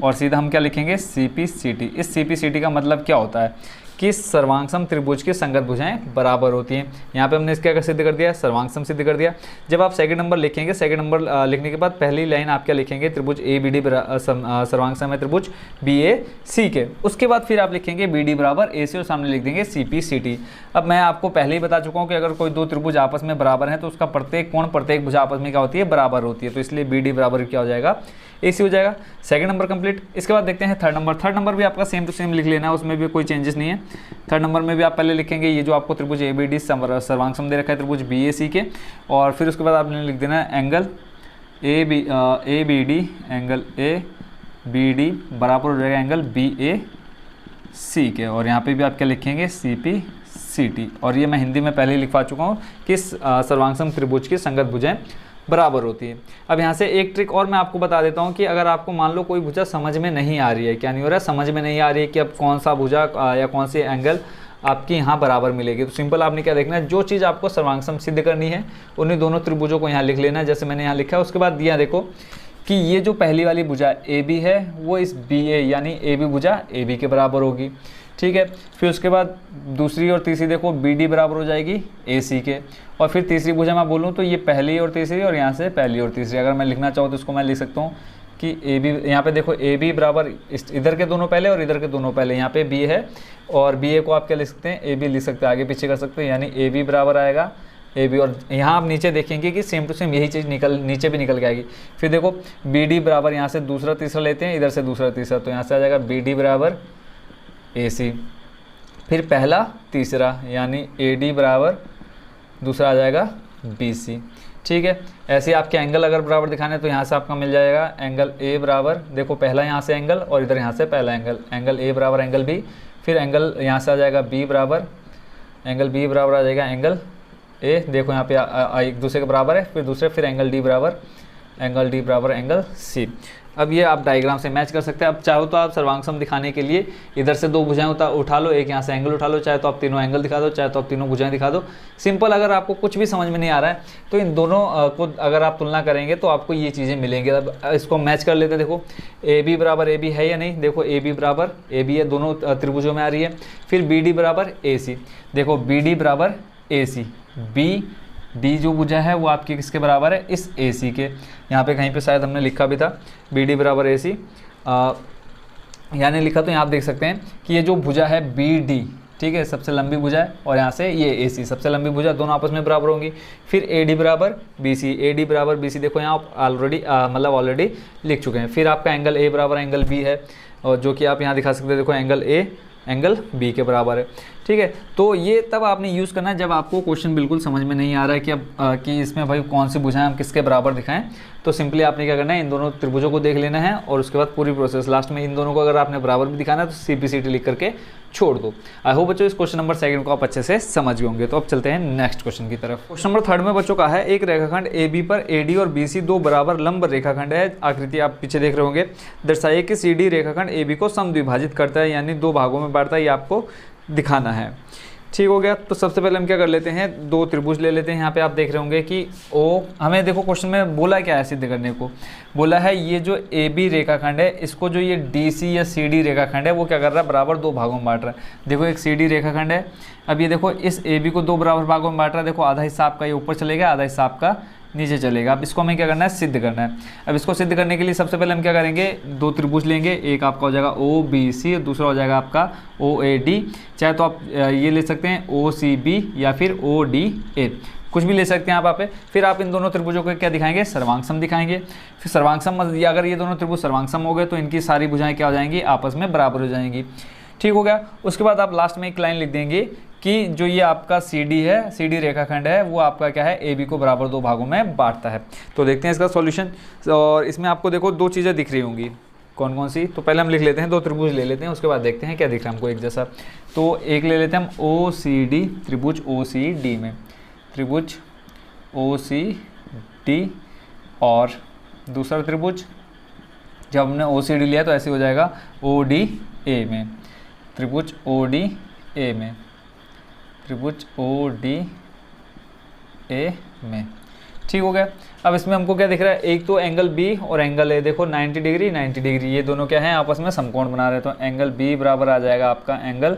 और सीधा हम क्या लिखेंगे, सी पी सी टी। इस सी पी सी टी का मतलब क्या होता है कि सर्वांगसम त्रिभुज की संगत भुजाएं बराबर होती हैं। यहाँ पे हमने इसका सिद्ध कर दिया, सर्वांगसम सिद्ध कर दिया। जब आप सेकंड नंबर लिखेंगे, सेकंड नंबर लिखने के बाद पहली लाइन आप क्या लिखेंगे, त्रिभुज ए बी डी सर्वांगसम है त्रिभुज बी ए सी के। उसके बाद फिर आप लिखेंगे बी डी बराबर ए सी और सामने लिख देंगे सी पी सी टी। अब मैं आपको पहले ही बता चुका हूँ कि अगर कोई दो त्रिभुज आपस में बराबर है तो उसका प्रत्येक कोण प्रत्येक भुजा आपस में क्या होती है, बराबर होती है। तो इसलिए बी डी बराबर क्या हो जाएगा, ए सी हो जाएगा। Second number complete. इसके बाद देखते हैं थर्ड नंबर। थर्ड नंबर भी आपका सेम टू सेम लिख लेना है, उसमें भी कोई चेंजेस नहीं है। थर्ड नंबर में भी आप पहले लिखेंगे ये जो आपको त्रिभुज ए बी डी सर्वांगसम दे रखा है त्रिभुज बी ए सी के, और फिर उसके बाद आपने लिख देना है angle A B D, angle A B D बराबर हो जाएगा एंगल बी ए सी के, और यहाँ पे भी आप क्या लिखेंगे, सी पी सी टी। और ये मैं हिंदी में पहले ही लिखवा चुका हूँ कि सर्वांगसम त्रिभुज की संगत भुजाएं बराबर होती है। अब यहाँ से एक ट्रिक और मैं आपको बता देता हूँ कि अगर आपको मान लो कोई भुजा समझ में नहीं आ रही है, क्या नहीं हो रहा है, समझ में नहीं आ रही है कि अब कौन सा भुजा या कौन सी एंगल आपकी यहाँ बराबर मिलेगी, तो सिंपल आपने क्या देखना है, जो चीज़ आपको सर्वांगसम सिद्ध करनी है उन्हीं दोनों त्रिभुजों को यहाँ लिख लेना है, जैसे मैंने यहाँ लिखा है। उसके बाद दिया देखो कि ये जो पहली वाली भुजा ए बी है वो इस बी ए यानी ए बी भुजा ए बी के बराबर होगी। ठीक है, फिर उसके बाद दूसरी और तीसरी देखो बी डी बराबर हो जाएगी ए सी के, और फिर तीसरी भुजा मैं बोलूँ तो ये पहली और तीसरी, और यहाँ से पहली और तीसरी। अगर मैं लिखना चाहूँ तो इसको मैं लिख सकता हूँ कि ए बी, यहाँ पे देखो ए बी बराबर इधर के दोनों पहले और इधर के दोनों पहले, यहाँ पे बी है और बी ए को आप क्या लिख सकते हैं, ए बी लिख सकते हैं, आगे पीछे कर सकते हैं, यानी ए बी बराबर आएगा ए बी। और यहाँ आप नीचे देखेंगे कि सेम टू सेम यही चीज़ नीचे भी निकल के आएगी। फिर देखो बी डी बराबर, यहाँ से दूसरा तीसरा लेते हैं, इधर से दूसरा तीसरा, तो यहाँ से आ जाएगा बी डी बराबर ए सी, फिर पहला तीसरा यानी ए डी बराबर दूसरा आ जाएगा बी सी। ठीक है, ऐसे आपके एंगल अगर बराबर दिखाने तो यहाँ से आपका मिल जाएगा एंगल ए बराबर, देखो पहला यहाँ से एंगल और इधर यहाँ से पहला एंगल, एंगल ए बराबर एंगल बी, फिर एंगल यहाँ से आ जाएगा बी बराबर, एंगल बी बराबर आ जाएगा एंगल ए, देखो यहाँ पे एक दूसरे के बराबर है, फिर दूसरे, फिर एंगल डी बराबर एंगल सी। अब ये आप डायग्राम से मैच कर सकते हैं। अब चाहो तो आप सर्वांगसम दिखाने के लिए इधर से दो भुजाएं उठा लो, एक यहाँ से एंगल उठा लो, चाहे तो आप तीनों एंगल दिखा दो, चाहे तो आप तीनों भुजाएं दिखा दो। सिंपल, अगर आपको कुछ भी समझ में नहीं आ रहा है तो इन दोनों को अगर आप तुलना करेंगे तो आपको ये चीज़ें मिलेंगी। अब इसको मैच कर लेते हैं, देखो ए बी बराबर ए बी है या नहीं, देखो ए बी बराबर ए बी है, दोनों त्रिभुजों में आ रही है। फिर बी डी बराबर ए सी, देखो बी डी बराबर ए सी, बी जो भुजा है वो आपकी किसके बराबर है, इस ए सी के। यहाँ पे कहीं पे शायद हमने लिखा भी था बी डी बराबर ए सी, यानी लिखा, तो यहाँ आप देख सकते हैं कि ये जो भुजा है बी डी, ठीक है, सबसे लंबी भुजा है, और यहाँ से ये ए सी सबसे लंबी भुजा, दोनों आपस में बराबर होंगी। फिर ए डी बराबर बी सी, ए डी बराबर बी सी, देखो यहाँ आप ऑलरेडी लिख चुके हैं। फिर आपका एंगल ए बराबर एंगल बी है, और जो कि आप यहाँ दिखा सकते हैं, देखो एंगल ए एंगल बी के बराबर है। ठीक है, तो ये तब आपने यूज़ करना है जब आपको क्वेश्चन बिल्कुल समझ में नहीं आ रहा है कि अब कि इसमें भाई कौन सी भुजाएं हम किसके बराबर दिखाएं। तो सिंपली आपने क्या करना है, इन दोनों त्रिभुजों को देख लेना है, और उसके बाद पूरी प्रोसेस लास्ट में इन दोनों को अगर आपने बराबर भी दिखाना है तो सी पी सी टी लिख करके छोड़ दो। आई होप बच्चों इस क्वेश्चन नंबर सेकंड को आप अच्छे से समझ गए होंगे। तो अब चलते हैं नेक्स्ट क्वेश्चन की तरफ। क्वेश्चन नंबर थर्ड में बच्चों का है, एक रेखाखंड ए बी पर ए डी और बी सी दो बराबर लंब रेखाखंड है, आकृति आप पीछे देख रहे होंगे। दर्शाइए कि सी डी रेखाखंड ए बी को समद्विभाजित करता है, यानी दो भागों में बांटता है, ये आपको दिखाना है। ठीक हो गया। तो सबसे पहले हम क्या कर लेते हैं, दो त्रिभुज ले लेते हैं। यहाँ पे आप देख रहे होंगे कि ओ, हमें देखो क्वेश्चन में बोला क्या है सिद्ध करने को, बोला है ये जो ए बी रेखाखंड है इसको जो ये डी सी या सी डी रेखाखंड है वो क्या कर रहा है, बराबर दो भागों में बांट रहा है। देखो एक सी डी रेखाखंड है, अब ये देखो इस ए बी को दो बराबर भागों में बांट रहा है। देखो आधा हिस्सा आपका ये ऊपर चलेगा, आधा हिस्सा आपका नीचे चलेगा। अब इसको हमें क्या करना है, सिद्ध करना है। अब इसको सिद्ध करने के लिए सबसे पहले हम क्या करेंगे, दो त्रिभुज लेंगे, एक आपका हो जाएगा ओ बी सी, दूसरा हो जाएगा आपका ओ ए डी। चाहे तो आप ये ले सकते हैं ओ सी बी या फिर ओ डी ए, कुछ भी ले सकते हैं आप पे। फिर आप इन दोनों त्रिभुजों को क्या दिखाएंगे, सर्वांगसम दिखाएंगे। फिर सर्वांगसम, अगर ये दोनों त्रिभुज सर्वांगसम हो गए तो इनकी सारी भुजाएं क्या हो जाएंगी, आपस में बराबर हो जाएंगी। ठीक हो गया। उसके बाद आप लास्ट में एक लाइन लिख देंगे कि जो ये आपका सी डी है, सी डी रेखाखंड है, वो आपका क्या है, ए बी को बराबर दो भागों में बांटता है। तो देखते हैं इसका सॉल्यूशन। और इसमें आपको देखो दो चीज़ें दिख रही होंगी, कौन कौन सी, तो पहले हम लिख लेते हैं, दो त्रिभुज ले लेते हैं, उसके बाद देखते हैं क्या दिख रहा है हमको एक जैसा। तो एक ले लेते हैं हम ओ सी डी, त्रिभुज ओ सी डी में, त्रिभुज ओ सी डी। और दूसरा त्रिभुज जब हमने ओ सी डी लिया तो ऐसे हो जाएगा ओ डी ए में, त्रिभुज ओ डी ए में, त्रिभुज ओ डी ए में। ठीक हो गया। अब इसमें हमको क्या दिख रहा है, एक तो एंगल बी और एंगल ए, देखो 90 डिग्री 90 डिग्री, ये दोनों क्या हैं, आपस में समकोण बना रहे हैं। तो एंगल बी बराबर आ जाएगा आपका एंगल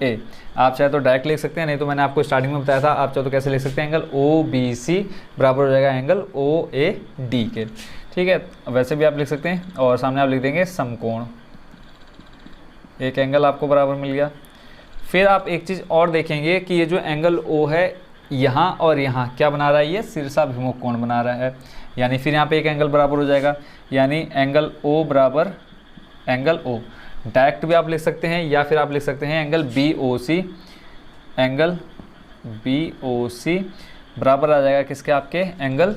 ए। आप चाहे तो डायरेक्ट लिख सकते हैं, नहीं तो मैंने आपको स्टार्टिंग में बताया था, आप चाहे तो कैसे लिख सकते हैं, एंगल ओ बी सी बराबर हो जाएगा एंगल ओ ए डी के। ठीक है, वैसे भी आप लिख सकते हैं, और सामने आप लिख देंगे समकोण, एक एंगल आपको बराबर मिल गया। फिर आप एक चीज़ और देखेंगे कि ये जो एंगल ओ है यहाँ और यहाँ क्या बना रहा है, ये शीर्षाभिमुख कोण बना रहा है। यानी फिर यहाँ पे एक एंगल बराबर हो जाएगा, यानी एंगल ओ बराबर एंगल ओ, डायरेक्ट भी आप लिख सकते हैं, या फिर आप लिख सकते हैं एंगल बी ओ सी, एंगल बी ओ सी बराबर आ जाएगा किसके, आपके एंगल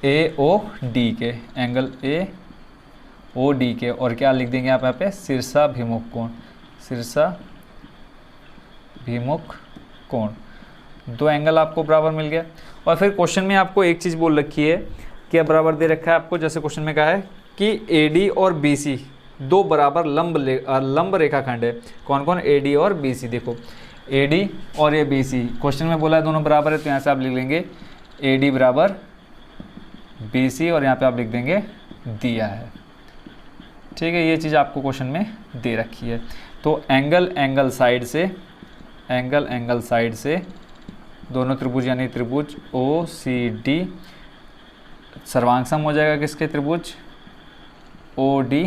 ए ओ डी के, एंगल ए ओ डी के। और क्या लिख देंगे आप यहाँ पे, शीर्षाभिमुख कोण, शीर्षाभिमुख कोण, दो एंगल आपको बराबर मिल गया। और फिर क्वेश्चन में आपको एक चीज़ बोल रखी है, क्या बराबर दे रखा है आपको, जैसे क्वेश्चन में कहा है कि ए डी और बी सी दो बराबर लंब रेखाखंड है। कौन कौन, ए डी और बी सी। देखो ए डी और ये बी सी, क्वेश्चन में बोला है दोनों बराबर है, तो यहाँ से आप लिख लेंगे ए डी बराबर बी सी, और यहाँ पे आप लिख देंगे दिया है। ठीक है, ये चीज़ आपको क्वेश्चन में दे रखी है। तो एंगल साइड से दोनों त्रिभुज यानी त्रिभुज ओ सी डी सर्वांगसम हो जाएगा किसके, त्रिभुज ओ डी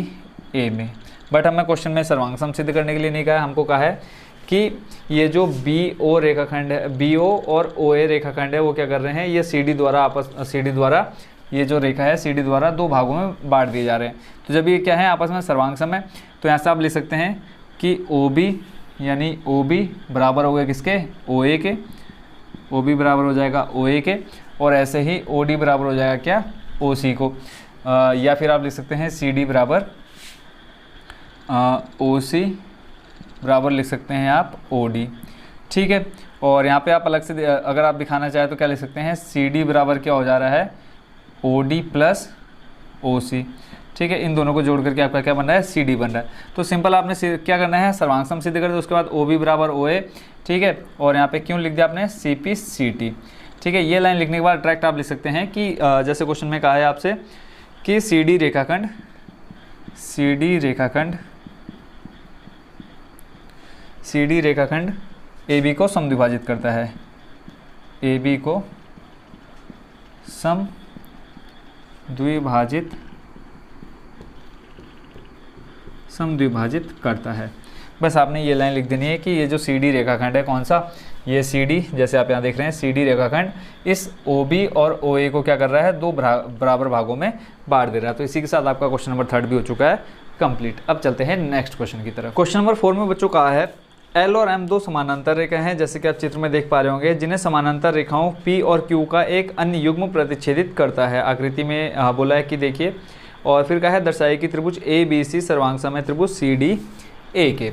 ए में। बट हमें क्वेश्चन में सर्वांगसम सिद्ध करने के लिए नहीं कहा है, हमको कहा है कि ये जो बी ओ रेखाखंड है, बी ओ और ओ ए रेखाखंड है, वो क्या कर रहे हैं, ये सी डी द्वारा ये जो रेखा है सी डी द्वारा दो भागों में बांट दिए जा रहे हैं। तो जब ये क्या है, आपस में सर्वांगसम है, तो यहाँ से आप लिख सकते हैं कि ओ बी यानी ओ बी बराबर हो गया किसके, ओ ए के, ओ बी बराबर हो जाएगा ओ ए के। और ऐसे ही ओ डी बराबर हो जाएगा क्या, ओ सी को। या फिर आप लिख सकते हैं सी डी बराबर ओ सी बराबर लिख सकते हैं आप ओ डी। ठीक है, और यहाँ पे आप अलग से अगर आप दिखाना चाहें तो क्या लिख सकते हैं, सी डी बराबर क्या हो जा रहा है, ओ डी प्लस ओ सी। ठीक है, इन दोनों को जोड़ करके आपका क्या बन रहा है, सी डी बन रहा है। तो सिंपल आपने क्या करना है, सर्वांगसम सिद्ध कर दिया, उसके बाद ओ बी बराबर ओ ए। ठीक है, और यहाँ पे क्यों लिख दिया आपने, सी पी सी टी। ठीक है, ये लाइन लिखने के बाद डायरेक्ट आप लिख सकते हैं कि जैसे क्वेश्चन में कहा है आपसे कि सी डी रेखाखंड ए बी को समद्विभाजित करता है, ए बी को समद्विभाजित करता है। बस आपने ये लाइन लिख देनी है कि ये जो सी डी रेखाखंड है, कौन सा, ये सी डी, जैसे आप यहाँ देख रहे हैं सी डी रेखाखंड इस ओ बी और ओ ए को क्या कर रहा है, दो बराबर भागों में बांट दे रहा है। तो इसी के साथ आपका क्वेश्चन नंबर 3 भी हो चुका है कंप्लीट। अब चलते हैं नेक्स्ट क्वेश्चन की तरफ। क्वेश्चन नंबर 4 में बच्चों कहा है एल और एम दो समानांतर रेखाएं हैं, जैसे कि आप चित्र में देख पा रहे होंगे, जिन्हें समानांतर रेखाओं पी और क्यू का एक अन्य युग्म प्रतिच्छेदित करता है। आकृति में बोला है कि देखिए, और फिर कहा है दर्शाइए कि त्रिभुज ए बी सी सर्वांगसम है त्रिभुज सी डी ए के।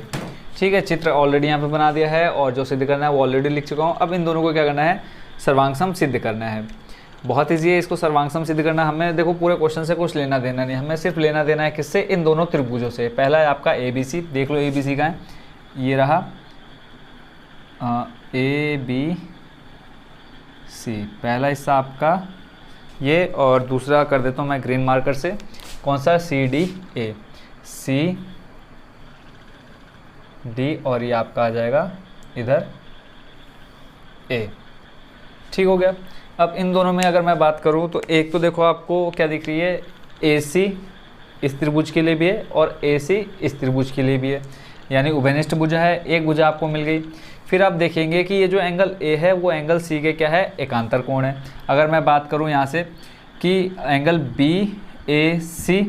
ठीक है, चित्र ऑलरेडी यहाँ पे बना दिया है, और जो सिद्ध करना है वो ऑलरेडी लिख चुका हूँ। अब इन दोनों को क्या करना है, सर्वांगसम सिद्ध करना है। बहुत ईजी है इसको सर्वांगसम सिद्ध करना। हमें देखो पूरे क्वेश्चन से कुछ लेना देना नहीं, हमें सिर्फ लेना देना है किससे, इन दोनों त्रिभुजों से। पहला है आपका ए बी सी, देख लो ए बी सी का है, ये रहा ए बी सी, पहला हिस्सा आपका ये, और दूसरा कर देता हूँ मैं ग्रीन मार्कर से, कौन सा, C D A, C D, और ये आपका आ जाएगा इधर ए। ठीक हो गया। अब इन दोनों में अगर मैं बात करूँ तो एक तो देखो आपको क्या दिख रही है, ए सी इस त्रिभुज के लिए भी है और ए सी इस त्रिभुज के लिए भी है, यानी उभयनिष्ठ भुजा है, एक भुजा आपको मिल गई। फिर आप देखेंगे कि ये जो एंगल ए है वो एंगल सी के क्या है, एकांतर कोण है। अगर मैं बात करूँ यहाँ से कि एंगल बी ए सी,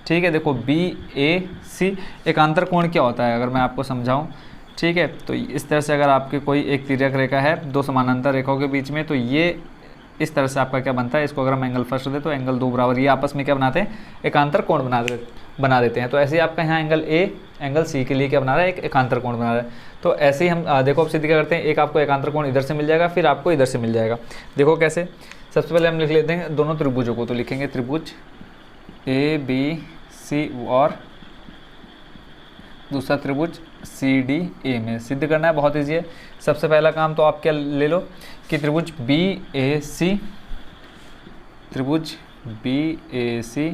ठीक है, देखो बी ए सी एकांतर कोण क्या होता है अगर मैं आपको समझाऊँ, ठीक है, तो इस तरह से अगर आपकी कोई एक तिर्यक रेखा है दो समानांतर रेखाओं के बीच में, तो ये इस तरह से आपका क्या बनता है, इसको अगर हम एंगल फर्स्ट दे तो एंगल दो बराबर, ये आपस में क्या बनाते हैं, एकांतर कोण बना देते हैं। तो ऐसे ही आपका यहाँ एंगल ए एंगल सी के लिए क्या बना रहा है, एक एकांतर कोण बना रहा है। तो ऐसे ही हम देखो अब सीधी क्या करते हैं, एक आपको एकांतर कोण इधर से मिल जाएगा, फिर आपको इधर से मिल जाएगा। देखो कैसे, सबसे पहले हम लिख लेते हैं दोनों त्रिभुजों को, तो लिखेंगे त्रिभुज ए बी सी और दूसरा त्रिभुज सी डी ए में सिद्ध करना है, बहुत ईजी है। सबसे पहला काम तो आप क्या ले लो कि त्रिभुज बी ए सी, त्रिभुज बी ए सी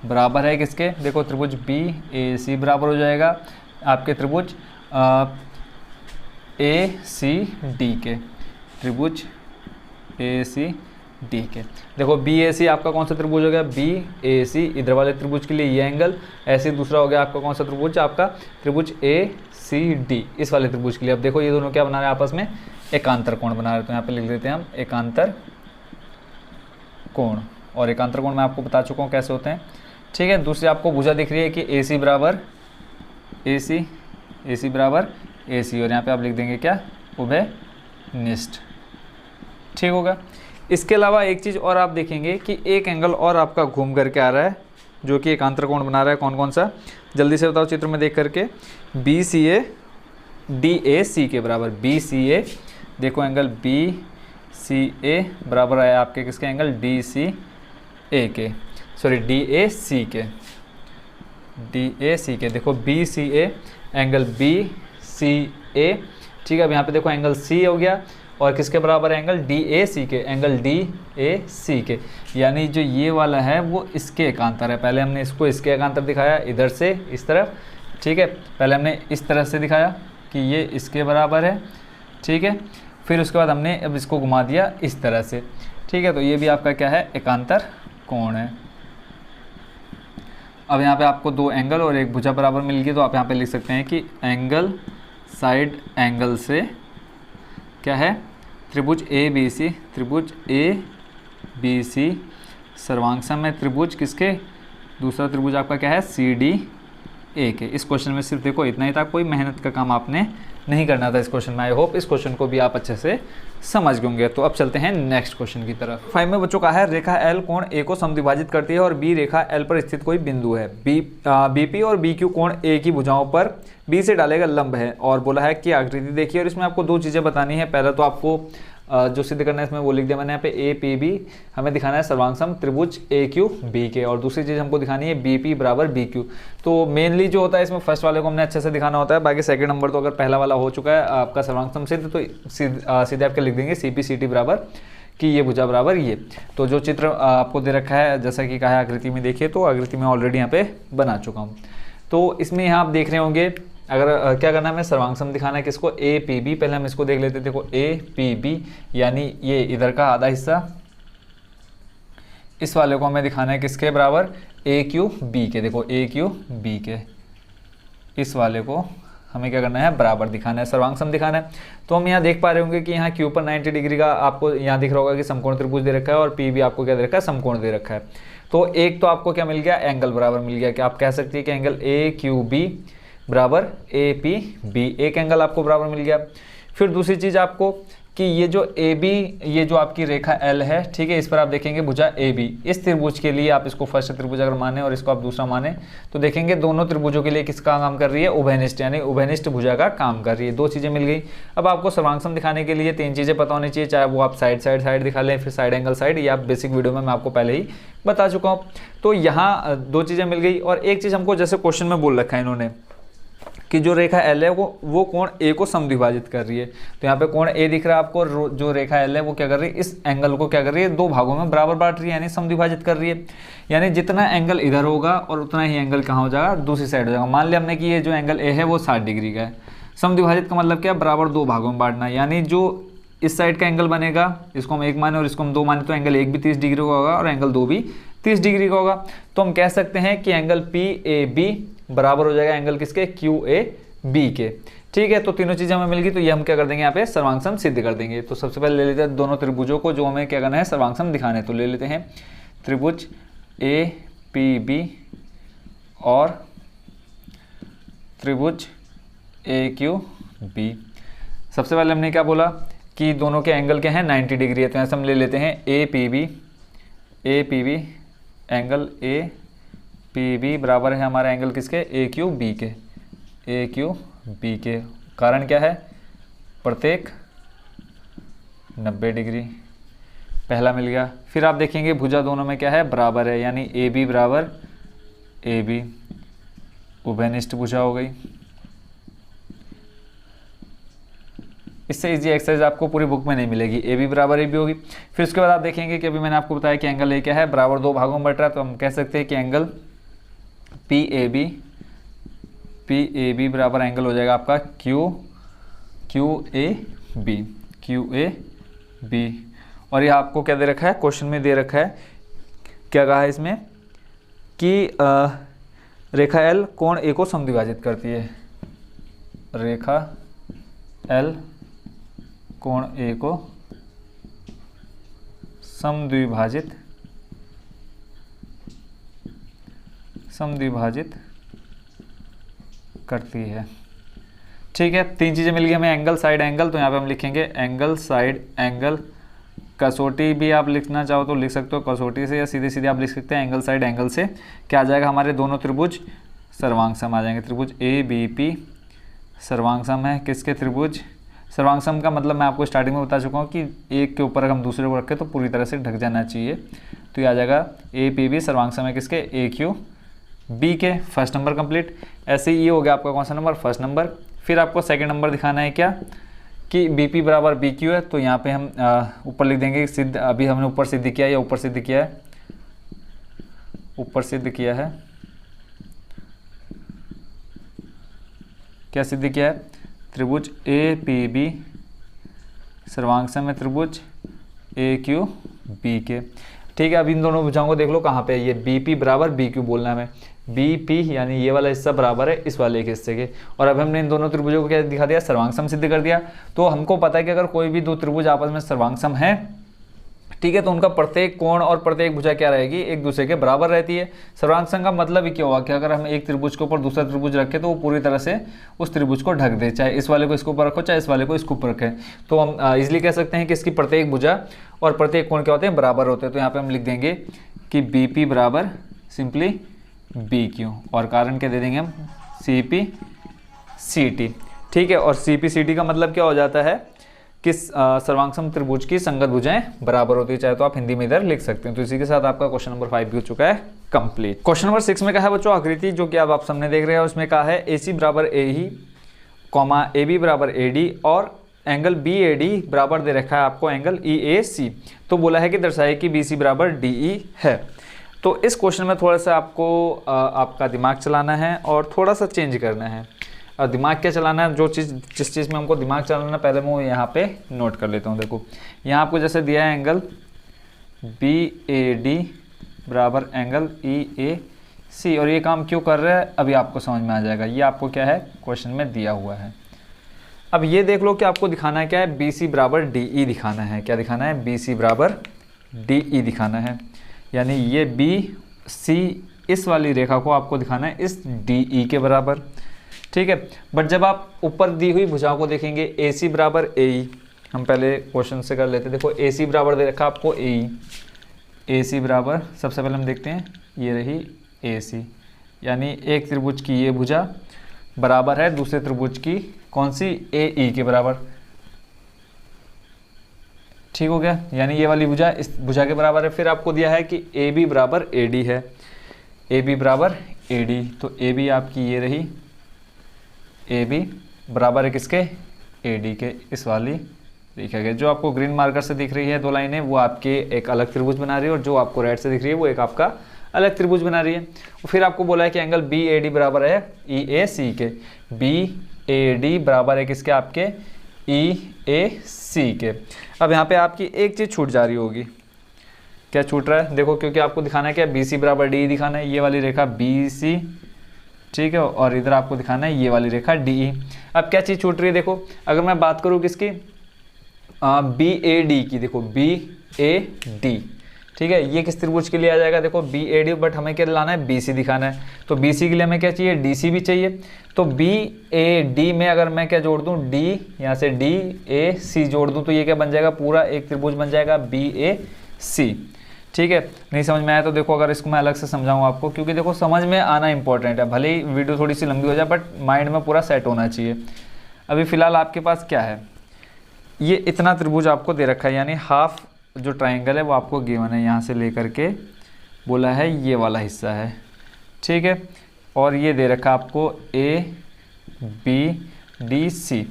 बराबर है किसके, देखो त्रिभुज बी ए सी बराबर हो जाएगा आपके त्रिभुज ए सी डी के, त्रिभुज ए सी डी के। देखो बी ए सी आपका कौन सा त्रिभुज हो गया, बी ए सी, इधर वाले त्रिभुज के लिए ये एंगल, ऐसे दूसरा हो गया आपका कौन सा त्रिभुज, आपका त्रिभुज ए सी डी, इस वाले त्रिभुज के लिए। अब देखो ये दोनों क्या बना रहे हैं, आपस में एकांतर कोण बना रहे हैं, तो यहाँ पे लिख देते हैं हम एकांतर कोण, और एकांतर कोण मैं आपको बता चुका हूँ कैसे होते हैं, ठीक है। दूसरी आपको भुजा दिख रही है कि ए सी बराबर ए सी बराबर ए सी, और यहाँ पे आप लिख देंगे क्या, उभयनिष्ठ, ठीक होगा। इसके अलावा एक चीज़ और आप देखेंगे कि एक एंगल और आपका घूम करके आ रहा है जो कि एकांतर कोण बना रहा है, कौन कौन सा, जल्दी से बताओ चित्र में देख करके, B C A D A C के बराबर, बी सी ए, देखो एंगल बी सी ए बराबर है आपके किसके, एंगल डी सी ए के, सॉरी डी ए सी के, डी ए सी के, देखो B C A angle B C A, ठीक है। अब यहाँ पे देखो एंगल सी हो गया और किसके बराबर है, एंगल डी ए सी के, एंगल डी ए सी के, यानी जो ये वाला है वो इसके एकांतर है। पहले हमने इसको इसके एकांतर दिखाया इधर से इस तरफ, ठीक है, पहले हमने इस तरह से दिखाया कि ये इसके बराबर है, ठीक है, फिर उसके बाद हमने अब इसको घुमा दिया इस तरह से, ठीक है, तो ये भी आपका क्या है, एकांतर कोण है। अब यहाँ पे आपको दो एंगल और एक भुजा बराबर मिल गई, तो आप यहाँ पे लिख सकते हैं कि एंगल साइड एंगल से क्या है, त्रिभुज ए बी सी, त्रिभुज ए बी सी सर्वांग में त्रिभुज किसके, दूसरा त्रिभुज आपका क्या है, सी डी ए के। इस क्वेश्चन में सिर्फ देखो इतना ही था, कोई मेहनत का काम आपने नहीं करना था इस क्वेश्चन में। आई होप इस क्वेश्चन को भी आप अच्छे से समझ गए होंगे। तो अब चलते हैं नेक्स्ट क्वेश्चन की तरफ। 5 में बच्चों का है, रेखा एल कोण ए को समद्विभाजित करती है और बी रेखा एल पर स्थित कोई बिंदु है, बीपी और बी क्यू कोण ए की भुजाओं पर बी से डालेगा लंब है, और बोला है कि आकृति देखिए। और इसमें आपको दो चीज़ें बतानी है, पहला तो आपको जो सिद्ध करना है इसमें वो लिख दिया मैंने यहाँ पे, ए पी बी हमें दिखाना है सर्वांग त्रिभुज ए क्यू बी के, और दूसरी चीज़ हमको दिखानी है बी पी बराबर बी क्यू। तो मेनली जो होता है इसमें फर्स्ट वाले को हमने अच्छे से दिखाना होता है, बाकी सेकंड नंबर तो अगर पहला वाला हो चुका है आपका सर्वांग सिद्ध, तो सीधे आपके लिख देंगे सी पी सी टी बराबर कि ये भुजा बराबर ये। तो जो चित्र आपको दे रखा है जैसा कि कहा है आकृति में, देखिए तो आकृति में ऑलरेडी यहाँ पे बना चुका हूँ। तो इसमें यहाँ आप देख रहे होंगे, अगर क्या करना है, हमें सर्वांग दिखाना है किसको, ए पी बी। पहले हम इसको देख लेते हैं, देखो ए पी बी यानी ये इधर का आधा हिस्सा, इस वाले को हमें दिखाना है किसके बराबर, ए क्यू बी के। देखो ए क्यू बी के, इस वाले को हमें क्या करना है, बराबर दिखाना है, सर्वांग दिखाना है। तो हम यहाँ देख पा रहे होंगे कि यहाँ क्यू पर 90 डिग्री का आपको यहाँ दिख रहा होगा कि समकोण त्रिभुज दे रखा है, और पी भी आपको क्या दे रखा है, समकोण दे रखा है। तो एक तो आपको क्या मिल गया, एंगल बराबर मिल गया, कि आप कह सकते हैं कि एंगल ए क्यू बी बराबर ए पी बी, एक एंगल आपको बराबर मिल गया। फिर दूसरी चीज़ आपको कि ये जो ए बी, ये जो आपकी रेखा एल है, ठीक है, इस पर आप देखेंगे भुजा ए बी, इस त्रिभुज के लिए आप इसको फर्स्ट त्रिभुज अगर माने और इसको आप दूसरा माने, तो देखेंगे दोनों त्रिभुजों के लिए किसका काम कर रही है, उभयनिष्ठ, यानी उभयनिष्ठ भुजा का काम कर रही है। दो चीज़ें मिल गई। अब आपको सर्वांग दिखाने के लिए तीन चीज़ें पता होनी चाहिए, चाहे वो आप साइड दिखा लें, फिर साइड एंगल साइड, या आप बेसिक वीडियो में मैं आपको पहले ही बता चुका हूँ। तो यहाँ दो चीज़ें मिल गई, और एक चीज़ हमको जैसे क्वेश्चन में बोल रखा है इन्होंने कि जो रेखा एल है वो कोण ए को समद्विभाजित कर रही है। तो यहाँ पे कोण ए दिख रहा है आपको, जो रेखा एल है वो क्या कर रही है, इस एंगल को क्या कर रही है, दो भागों में बराबर बांट रही है, यानी समद्विभाजित कर रही है। यानी जितना एंगल इधर होगा और उतना ही एंगल कहाँ हो जाएगा, दूसरी साइड हो जाएगा। मान लिया हमने कि ये जो एंगल ए है वो 60 डिग्री का है। समद्विभाजित का मतलब क्या, बराबर दो भागों में बांटना। यानी जो इस साइड का एंगल बनेगा, इसको हम 1 माने और इसको हम 2 माने, तो एंगल 1 भी 30 डिग्री का होगा और एंगल 2 भी 30 डिग्री का होगा। तो हम कह सकते हैं कि एंगल पी ए बी बराबर हो जाएगा एंगल किसके, क्यू ए बी के। ठीक है, तो तीनों चीजें हमें मिल गई, तो ये हम क्या कर देंगे, यहाँ पे सर्वांगसम सिद्ध कर देंगे। तो सबसे पहले ले लेते हैं दोनों त्रिभुजों को जो हमें क्या करना है, सर्वांगसम दिखाना है। तो ले लेते हैं त्रिभुज ए पी बी और त्रिभुज ए क्यू बी। सबसे पहले हमने क्या बोला कि दोनों के एंगल क्या है, 90 डिग्री है। तो ऐसे हम ले लेते हैं A P B angle A P B बराबर है हमारा एंगल किसके, ए क्यू बी के, ए क्यू बी के। कारण क्या है, प्रत्येक 90 डिग्री, पहला मिल गया। फिर आप देखेंगे भुजा दोनों में क्या है, बराबर है, यानी ए बी बराबर ए बी, उभयनिष्ठ भुजा हो गई। इससे इजी एक्सरसाइज आपको पूरी बुक में नहीं मिलेगी, ए बी बराबर ए बी होगी। फिर उसके बाद आप देखेंगे कि अभी मैंने आपको बताया कि एंगल ए क्या है, बराबर दो भागों में बट रहा है। तो हम कह सकते हैं कि एंगल पी ए बी बराबर एंगल हो जाएगा आपका क्यू ए बी। और ये आपको क्या दे रखा है, क्वेश्चन में दे रखा है, क्या कहा है इसमें कि रेखा एल कोण ए को समद्विभाजित करती है। रेखा एल कोण ए को समद्विभाजित करती है। ठीक है, तीन चीजें मिल गई हमें, एंगल, साइड एंगल। तो यहाँ पे हम लिखेंगे एंगल, साइड एंगल। कसौटी भी आप लिखना चाहो तो लिख सकते हो कसौटी से, या सीधे सीधे आप लिख सकते हैं एंगल साइड एंगल से। क्या आ जाएगा, हमारे दोनों त्रिभुज सर्वांगसम आ जाएंगे। त्रिभुज ए बी पी सर्वांगसम है किसके, त्रिभुज। सर्वांगसम का मतलब मैं आपको स्टार्टिंग में बता चुका हूँ कि एक के ऊपर हम दूसरे को रखें तो पूरी तरह से ढक जाना चाहिए। तो ये आ जाएगा ए पी बी सर्वांगसम है किसके, ए क्यू बी के। First number complete. ऐसे ही ये हो गया आपका कौन सा नंबर, फर्स्ट नंबर। फिर आपको सेकंड नंबर दिखाना है क्या, कि बी पी बराबर बी क्यू है। तो यहाँ पे हम ऊपर लिख देंगे सिद्ध, अभी हमने ऊपर सिद्ध किया है या ऊपर सिद्ध किया है, ऊपर सिद्ध किया है। क्या सिद्ध किया है, त्रिभुज ए पी बी सर्वांगसम है त्रिभुज ए क्यू बी के। ठीक है, अब इन दोनों भुजाओं को देख लो कहाँ पे है, ये बी पी बराबर बी क्यू बोलना है हमें, बी पी यानी ये वाला हिस्सा बराबर है इस वाले एक हिस्से के। और अब हमने इन दोनों त्रिभुजों को क्या दिखा दिया, सर्वांगसम सिद्ध कर दिया। तो हमको पता है कि अगर कोई भी दो त्रिभुज आपस में सर्वांगसम है, ठीक है, तो उनका प्रत्येक कोण और प्रत्येक भुजा क्या रहेगी, एक दूसरे के बराबर रहती है। सर्वांगसम का मतलब ही क्या हुआ कि अगर हम एक त्रिभुज के ऊपर दूसरा त्रिभुज रखें तो वो पूरी तरह से उस त्रिभुज को ढक दे, चाहे इस वाले को इसके ऊपर रखो चाहे इस वाले को इसके ऊपर रखें। तो हम इजिली कह सकते हैं कि इसकी प्रत्येक भुजा और प्रत्येक कोण क्या होते हैं, बराबर होते हैं। तो यहाँ पे हम लिख देंगे कि बी पी बराबर सिंपली बी क्यू, और कारण क्या दे देंगे हम, सी पी सी टी। ठीक है, और सी पी सी टी का मतलब क्या हो जाता है, किस सर्वांगसम त्रिभुज की संगत भुजाएं बराबर होती है। चाहे तो आप हिंदी में इधर लिख सकते हैं। तो इसी के साथ आपका क्वेश्चन नंबर 5 भी हो चुका है कंप्लीट। क्वेश्चन नंबर 6 में कहा है बच्चों, आकृति जो कि आप सामने देख रहे हैं उसमें कहा है ए सी बराबर ए ही, कॉमा ए बी बराबर ए डी और एंगल बी ए डी बराबर दे रखा है आपको एंगल ई ए सी। तो बोला है कि दर्शाए कि बी सी बराबर डी ई है। तो इस क्वेश्चन में थोड़ा सा आपको आपका दिमाग चलाना है और थोड़ा सा चेंज करना है। दिमाग क्या चलाना है, जो चीज़ जिस चीज़ में हमको दिमाग चलाना है पहले मैं यहाँ पे नोट कर लेता हूँ। देखो यहाँ आपको जैसे दिया है एंगल बी ए डी बराबर एंगल ई ए सी, और ये काम क्यों कर रहा है अभी आपको समझ में आ जाएगा। ये आपको क्या है क्वेश्चन में दिया हुआ है। अब ये देख लो कि आपको दिखाना है क्या है, बी सी बराबर डी ई दिखाना है। क्या दिखाना है, बी सी बराबर डी ई दिखाना है। यानी ये बी सी इस वाली रेखा को आपको दिखाना है इस डी ई के बराबर। ठीक है, बट जब आप ऊपर दी हुई भुजाओं को देखेंगे ए सी बराबर ए ई, हम पहले क्वेश्चन से कर लेते हैं। देखो ए सी बराबर दे रखा आपको ए ई, ए सी बराबर सबसे पहले हम देखते हैं ये रही ए सी, यानी एक त्रिभुज की ये भुजा बराबर है दूसरे त्रिभुज की कौन सी, ए ई के बराबर। ठीक हो गया, यानी ये वाली भुजा इस भुजा के बराबर है। फिर आपको दिया है कि ए बी बराबर ए डी है, ए बी बराबर ए डी, तो ए बी आपकी ये रही ए बी बराबर है किसके, ए डी के, इस वाली लिखा गया। जो आपको ग्रीन मार्कर से दिख रही है दो लाइनें, वो आपके एक अलग त्रिभुज बना रही है, और जो आपको रेड से दिख रही है वो एक आपका अलग त्रिभुज बना रही है। और फिर आपको बोला है कि एंगल बी ए डी बराबर है ई ए सी के, बी ए डी बराबर है किसके, आपके ई ए सी के। अब यहाँ पे आपकी एक चीज़ छूट जा रही होगी, क्या छूट रहा है, देखो, क्योंकि आपको दिखाना है क्या, बी सी बराबर डी दिखाना है, ये वाली रेखा बी सी, ठीक है, और इधर आपको दिखाना है ये वाली रेखा डी ई। अब क्या चीज़ छूट रही है, देखो, अगर मैं बात करूँ किसकी, बी ए डी की, देखो बी ए डी, ठीक है, ये किस त्रिभुज के लिए आ जाएगा, देखो बी ए डी, बट हमें क्या लाना है, बी सी दिखाना है। तो बी सी के लिए हमें क्या चाहिए, डी सी भी चाहिए। तो बी ए डी में अगर मैं क्या जोड़ दूँ, डी, यहाँ से डी ए सी जोड़ दूँ, तो ये क्या बन जाएगा, पूरा एक त्रिभुज बन जाएगा बी ए सी। ठीक है, नहीं समझ में आया तो देखो, अगर इसको मैं अलग से समझाऊँ आपको, क्योंकि देखो समझ में आना इंपॉर्टेंट है, भले ही वीडियो थोड़ी सी लंबी हो जाए, बट माइंड में पूरा सेट होना चाहिए। अभी फ़िलहाल आपके पास क्या है, ये इतना त्रिभुज आपको दे रखा है, यानी हाफ जो ट्राइंगल है वो आपको गिवन है, यहाँ से लेकर के बोला है ये वाला हिस्सा है, ठीक है, और ये दे रखा है आपको ए बी डी सी।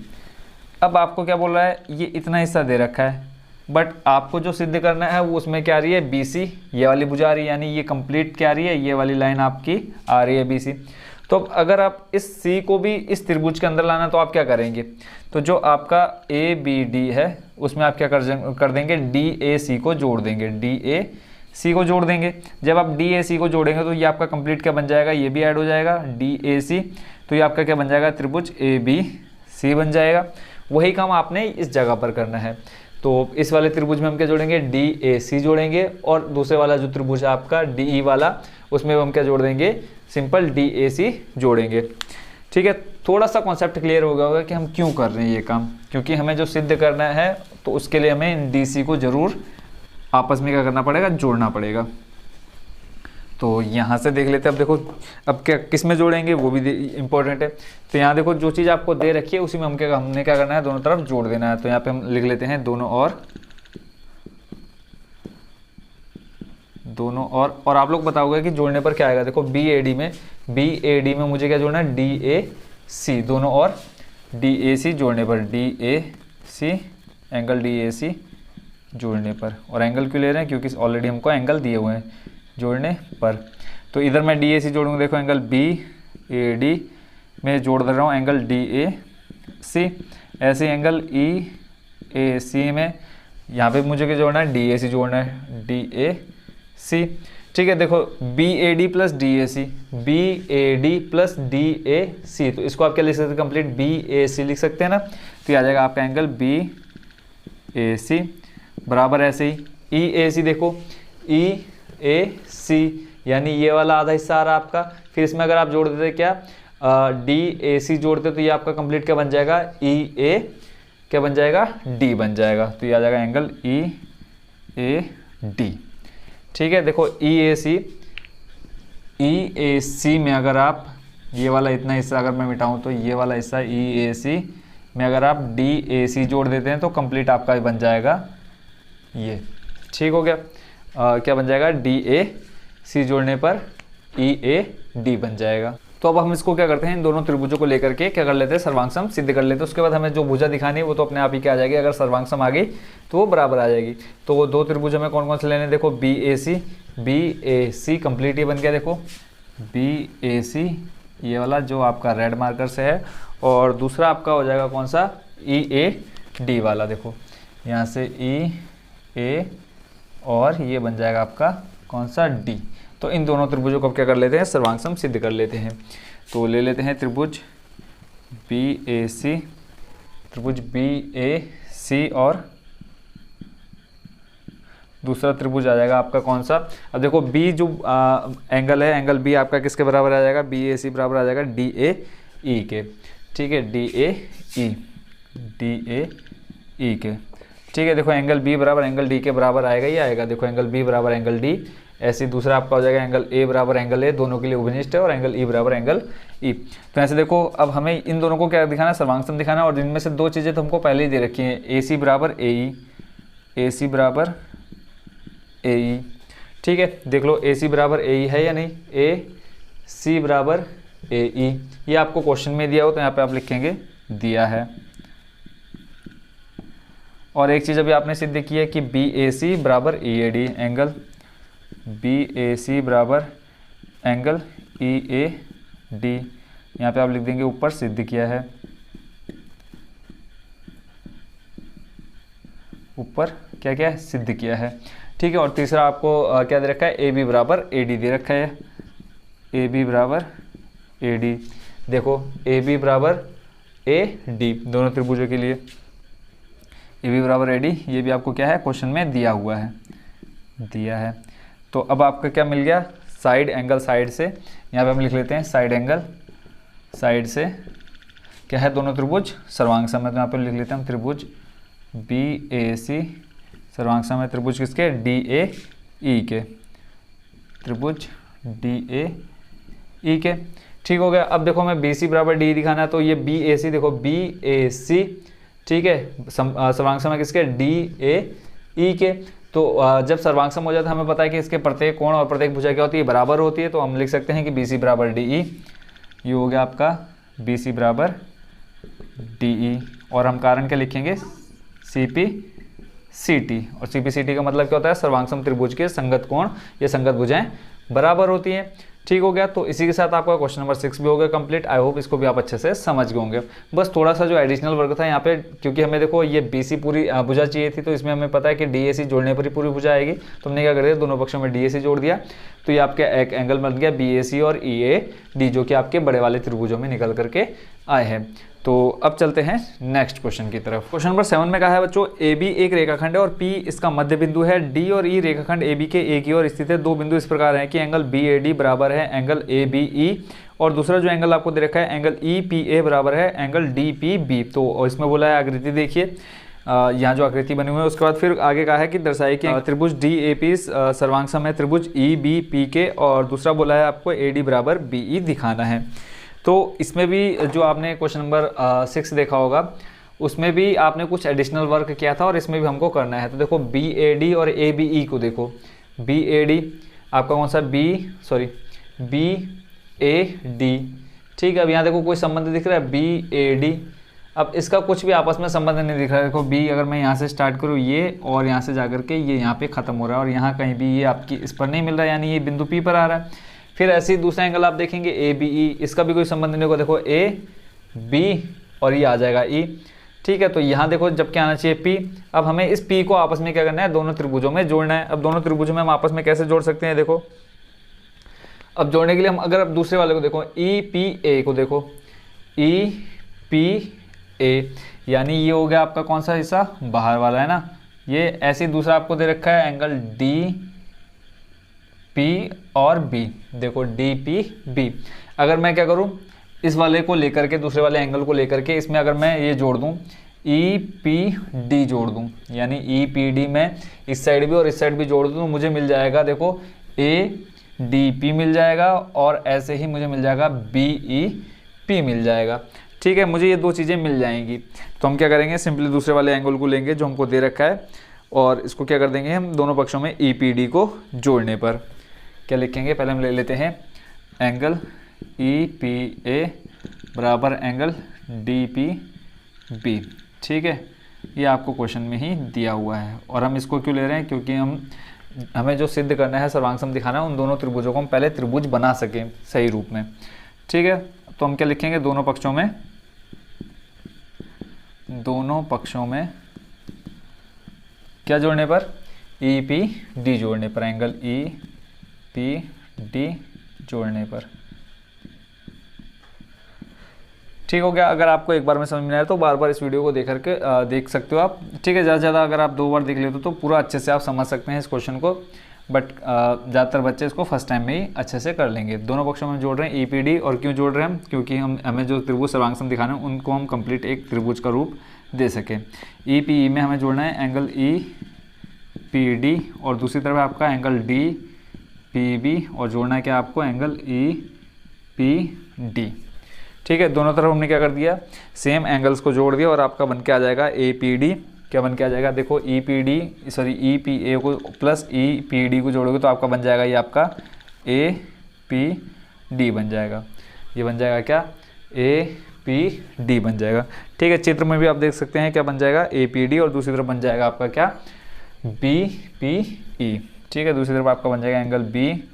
अब आपको क्या बोल रहा है, ये इतना हिस्सा दे रखा है, बट आपको जो सिद्ध करना है वो उसमें क्या आ रही है, बी सी, ये वाली भुजा आ रही है, यानी ये कंप्लीट क्या आ रही है, ये वाली लाइन आपकी आ रही है बी सी। तो अगर आप इस सी को भी इस त्रिभुज के अंदर लाना, तो आप क्या करेंगे, तो जो आपका ए बी डी है उसमें आप क्या कर देंगे, डी ए सी को जोड़ देंगे, डी ए सी को जोड़ देंगे। जब आप डी ए सी को जोड़ेंगे तो ये आपका कंप्लीट क्या बन जाएगा, ये भी ऐड हो जाएगा डी ए सी, तो ये आपका क्या बन जाएगा, त्रिभुज ए बी सी बन जाएगा। वही काम आपने इस जगह पर करना है। तो इस वाले त्रिभुज में हम क्या जोड़ेंगे, डी ए सी जोड़ेंगे, और दूसरे वाला जो त्रिभुज है आपका डी ई वाला, उसमें हम क्या जोड़ देंगे, सिंपल डी ए सी जोड़ेंगे। ठीक है, थोड़ा सा कॉन्सेप्ट क्लियर हो गया होगा कि हम क्यों कर रहे हैं ये काम, क्योंकि हमें जो सिद्ध करना है तो उसके लिए हमें इन डी सी को जरूर आपस में क्या करना पड़ेगा, जोड़ना पड़ेगा। तो यहाँ से देख लेते हैं, अब देखो अब क्या किस में जोड़ेंगे वो भी इंपॉर्टेंट है। तो यहाँ देखो जो चीज़ आपको दे रखी है उसी में हमने क्या करना है, दोनों तरफ जोड़ देना है। तो यहाँ पे हम लिख लेते हैं दोनों और आप लोग बताओगे कि जोड़ने पर क्या आएगा। देखो बी ए डी में मुझे क्या जोड़ना है, डी ए सी, दोनों और डी ए सी जोड़ने पर, D A C angle D A C जोड़ने पर। और एंगल क्यों ले रहे हैं, क्योंकि ऑलरेडी हमको एंगल दिए हुए हैं जोड़ने पर। तो इधर मैं डी ए सी जोड़ूंगा, देखो एंगल बी ए डी में जोड़ दे रहा हूँ एंगल डी ए सी। ऐसे एंगल ई ए सी में यहाँ पे मुझे क्या जोड़ना है, डी ए सी जोड़ना है, डी ए सी। ठीक है, देखो B A D plus D A C, B A D plus D A C, तो इसको आप क्या लिख सकते हैं, कंप्लीट बी ए सी लिख सकते हैं ना। तो ये आ जाएगा आपका एंगल बी ए सी बराबर ऐसे ही ई ए सी, देखो ई ए सी यानी ये वाला आधा हिस्सा आ रहा है आपका। फिर इसमें अगर आप जोड़ देते क्या, डी ए सी जोड़ते तो ये आपका कंप्लीट क्या बन जाएगा, ई ए क्या बन जाएगा, डी बन जाएगा। तो ये आ जाएगा एंगल ई ए डी। ठीक है, देखो ई ए सी में अगर आप ये वाला इतना हिस्सा अगर मैं मिटाऊं तो ये वाला हिस्सा ई ए सी में अगर आप डी ए सी जोड़ देते हैं तो कंप्लीट आपका बन जाएगा ये। ठीक हो गया, क्या बन जाएगा, डी ए सी जोड़ने पर ई ए डी बन जाएगा। तो अब हम इसको क्या करते हैं, इन दोनों त्रिभुजों को लेकर के क्या कर लेते हैं, सर्वांग सिद्ध कर लेते हैं। उसके बाद हमें जो भुजा दिखानी है वो तो अपने आप ही क्या आ जाएगी, अगर सर्वांग सम आ गई तो वो बराबर आ जाएगी। तो वो दो त्रिभुज हमें कौन कौन से लेने, देखो बी ए सी कंप्लीट ये बन गया, देखो बी ए सी ये वाला जो आपका रेड मार्कर से है, और दूसरा आपका हो जाएगा कौन सा, ई ए डी वाला, देखो यहाँ से ई ए और ये बन जाएगा आपका कौन सा, डी। तो इन दोनों त्रिभुजों को क्या कर लेते हैं, सर्वांग सम सिद्ध कर लेते हैं। तो ले लेते हैं त्रिभुज बी ए सी और दूसरा त्रिभुज आ जाएगा आपका कौन सा। अब देखो बी जो एंगल है, एंगल बी आपका किसके बराबर आ जाएगा, बी ए सी बराबर आ जाएगा डी ए ई के। ठीक है, डी ए ई के। ठीक है, देखो एंगल बी बराबर एंगल डी के बराबर आएगा, ये आएगा, देखो एंगल बी बराबर एंगल डी। ऐसे दूसरा आपका हो जाएगा एंगल ए बराबर एंगल ए, दोनों के लिए उभयनिष्ठ है, और एंगल ई बराबर एंगल ई। तो ऐसे देखो अब हमें इन दोनों को क्या दिखाना है, सर्वांग सम दिखाना है। और इनमें से दो चीज़ें तो हमको पहले ही दे रखी हैं, ए सी बराबर ए सी बराबर ए ई। ठीक है, देख लो ए सी बराबर ए ई है या नहीं, ए सी बराबर DAE। ये आपको क्वेश्चन में दिया हो तो यहाँ पे आप लिखेंगे दिया है। और एक चीज़ अभी आपने सिद्ध की है कि BAC बराबर EAD, एंगल BAC बराबर एंगल EAD, यहाँ पे आप लिख देंगे ऊपर सिद्ध किया है, ऊपर क्या क्या है सिद्ध किया है। ठीक है, और तीसरा आपको क्या दे रखा है, AB बराबर AD दे रखा है, AB बराबर AD। देखो AB बराबर AD दोनों त्रिभुजों के लिए, AB बराबर AD, ये भी आपको क्या है क्वेश्चन में दिया हुआ है, दिया है। तो अब आपका क्या मिल गया, साइड एंगल साइड से, यहाँ पे हम लिख लेते हैं साइड एंगल साइड से क्या है, दोनों त्रिभुज सर्वांग समय। तो यहाँ पे लिख लेते हैं हम त्रिभुज BAC सर्वांग समय त्रिभुज किसके, DAE के, त्रिभुज DAE के। ठीक हो गया। अब देखो मैं BC बराबर DE दिखाना है, तो ये BAC देखो BAC, ठीक है, सर्वांग समय किसके, DAE के। तो जब सर्वांग सम हो जाता है हमें पता है कि इसके प्रत्येक कोण और प्रत्येक भुजा क्या होती है, बराबर होती है। तो हम लिख सकते हैं कि BC बराबर DE, ये हो गया आपका BC बराबर DE। और हम कारण क्या लिखेंगे, CPCT। और CPCT का मतलब क्या होता है, सर्वांग सम त्रिभुज के संगत कोण या संगत भुजाएं बराबर होती हैं। ठीक हो गया। तो इसी के साथ आपका क्वेश्चन नंबर 6 भी हो गया कंप्लीट। आई होप इसको भी आप अच्छे से समझ गए होंगे। बस थोड़ा सा जो एडिशनल वर्क था यहाँ पे, क्योंकि हमें देखो ये BC पूरी भुजा चाहिए थी, तो इसमें हमें पता है कि DAC जोड़ने पर ही पूरी भुजा आएगी। तो हमने क्या कर दिया, दोनों पक्षों में DAC जोड़ दिया, तो ये आपका एक एंगल बन गया BAC और EAD, जो कि आपके बड़े वाले त्रिभुजों में निकल करके आए हैं। तो अब चलते हैं नेक्स्ट क्वेश्चन की तरफ। क्वेश्चन नंबर 7 में कहा है बच्चों, AB एक रेखाखंड है और P इसका मध्य बिंदु है। D और E रेखाखंड AB के एक ही ओर स्थित है। दो बिंदु इस प्रकार हैं कि एंगल BAD बराबर है एंगल ABE, और दूसरा जो एंगल आपको दे रखा है एंगल EPA बराबर है एंगल DPB। तो इसमें बोला है आकृति देखिए, यहाँ जो आकृति बनी हुई है, उसके बाद फिर आगे कहा है कि दर्शाइए कि त्रिभुज DAP सर्वांग सम है त्रिभुज EBP के, और दूसरा बोला है आपको AD बराबर BE दिखाना है। तो इसमें भी जो आपने क्वेश्चन नंबर 6 देखा होगा, उसमें भी आपने कुछ एडिशनल वर्क किया था और इसमें भी हमको करना है। तो देखो BAD और ABE को देखो, BAD आपका कौन सा BAD, ठीक है। अब यहाँ देखो कोई संबंध दिख रहा है BAD, अब इसका कुछ भी आपस में संबंध नहीं दिख रहा है। देखो B अगर मैं यहाँ से स्टार्ट करूँ ये, और यहाँ से जाकर के ये यहाँ पे ख़त्म हो रहा है, और यहाँ कहीं भी ये आपकी इस पर नहीं मिल रहा है, यानी ये बिंदु P पर आ रहा है। फिर ऐसे ही दूसरा एंगल आप देखेंगे ABE, इसका भी कोई संबंध नहीं होगा। देखो AB और ये आ जाएगा E, ठीक है। तो यहाँ देखो जब क्या आना चाहिए P। अब हमें इस P को आपस में क्या करना है, दोनों त्रिभुजों में जोड़ना है। अब दोनों त्रिभुजों में हम आपस में कैसे जोड़ सकते हैं, देखो अब जोड़ने के लिए हम अगर अब दूसरे वाले को देखो EPA को देखो, EPA यानी ये हो गया आपका कौन सा हिस्सा, बाहर वाला है ना। ये ऐसे ही दूसरा आपको दे रखा है एंगल DP और B, देखो DPB। अगर मैं क्या करूं, इस वाले को लेकर के, दूसरे वाले एंगल को लेकर के, इसमें अगर मैं ये जोड़ दूं EPD जोड़ दूं, यानी EPD में इस साइड भी और इस साइड भी जोड़ दूं, तो मुझे मिल जाएगा देखो ADP मिल जाएगा, और ऐसे ही मुझे मिल जाएगा BEP मिल जाएगा। ठीक है, मुझे ये दो चीज़ें मिल जाएंगी। तो हम क्या करेंगे, सिंपली दूसरे वाले एंगल को लेंगे जो हमको दे रखा है, और इसको क्या कर देंगे हम, दोनों पक्षों में EPD को जोड़ने पर क्या लिखेंगे, पहले हम ले लेते हैं एंगल EPA बराबर एंगल DPB। ठीक है, ये आपको क्वेश्चन में ही दिया हुआ है। और हम इसको क्यों ले रहे हैं, क्योंकि हमें जो सिद्ध करना है, सर्वांग सम दिखाना है, उन दोनों त्रिभुजों को हम पहले त्रिभुज बना सकें सही रूप में। ठीक है, तो हम क्या लिखेंगे, दोनों पक्षों में क्या जोड़ने पर, EPD जोड़ने पर, एंगल EPD जोड़ने पर। ठीक हो गया। अगर आपको एक बार में समझ में आया तो बार बार इस वीडियो को देख सकते हो आप। ठीक है, ज़्यादा से ज़्यादा अगर आप 2 बार देख लेते हो तो पूरा अच्छे से आप समझ सकते हैं इस क्वेश्चन को, बट ज़्यादातर बच्चे इसको फर्स्ट टाइम में ही अच्छे से कर लेंगे। दोनों पक्षों में जोड़ रहे हैं EPD, और क्यों जोड़ रहे हैं हम, क्योंकि हमें जो त्रिभुज सर्वांग सम दिखाना है उनको हम कंप्लीट एक त्रिभुज का रूप दे सकें। EPE में हमें जोड़ना है एंगल EPD, और दूसरी तरफ आपका एंगल DPB, और जोड़ना है क्या आपको, एंगल EPD। ठीक है, दोनों तरफ हमने क्या कर दिया, सेम एंगल्स को जोड़ दिया, और आपका बन के आ जाएगा APD। क्या बन के आ जाएगा, देखो EPA को प्लस EPD को जोड़ोगे तो आपका बन जाएगा ये आपका APD बन जाएगा। ये बन जाएगा क्या, APD बन जाएगा। ठीक है, चित्र में भी आप देख सकते हैं क्या बन जाएगा, APD, और दूसरी तरफ बन जाएगा आपका क्या, BPE। ठीक है, दूसरी तरफ आपका बन जाएगा एंगल BPE।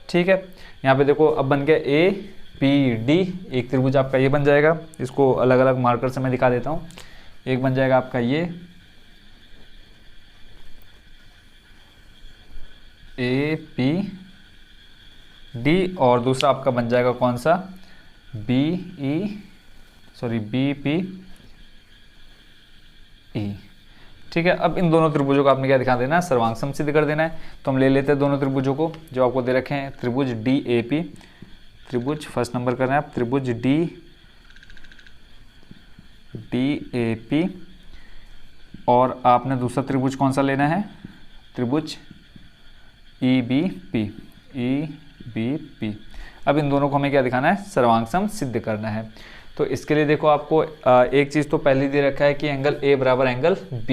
ठीक है, यहाँ पे देखो अब बन गया APD, एक त्रिभुज आपका ये बन जाएगा। इसको अलग अलग मार्कर से मैं दिखा देता हूँ। एक बन जाएगा आपका ये APD, और दूसरा आपका बन जाएगा कौन सा, BPE। ठीक है, अब इन दोनों त्रिभुजों को आपने क्या दिखा देना है, सर्वांग सिद्ध कर देना है। तो हम ले लेते हैं दोनों त्रिभुजों को जो आपको दे रखे हैं, त्रिभुज DAP, त्रिभुज फर्स्ट नंबर करना है आप, त्रिभुज DAP, और आपने दूसरा त्रिभुज कौन सा लेना है, त्रिभुज EBP। अब इन दोनों को हमें क्या दिखाना है, सर्वांग सिद्ध करना है। तो इसके लिए देखो आपको एक चीज़ तो पहले दे रखा है कि एंगल A बराबर एंगल B।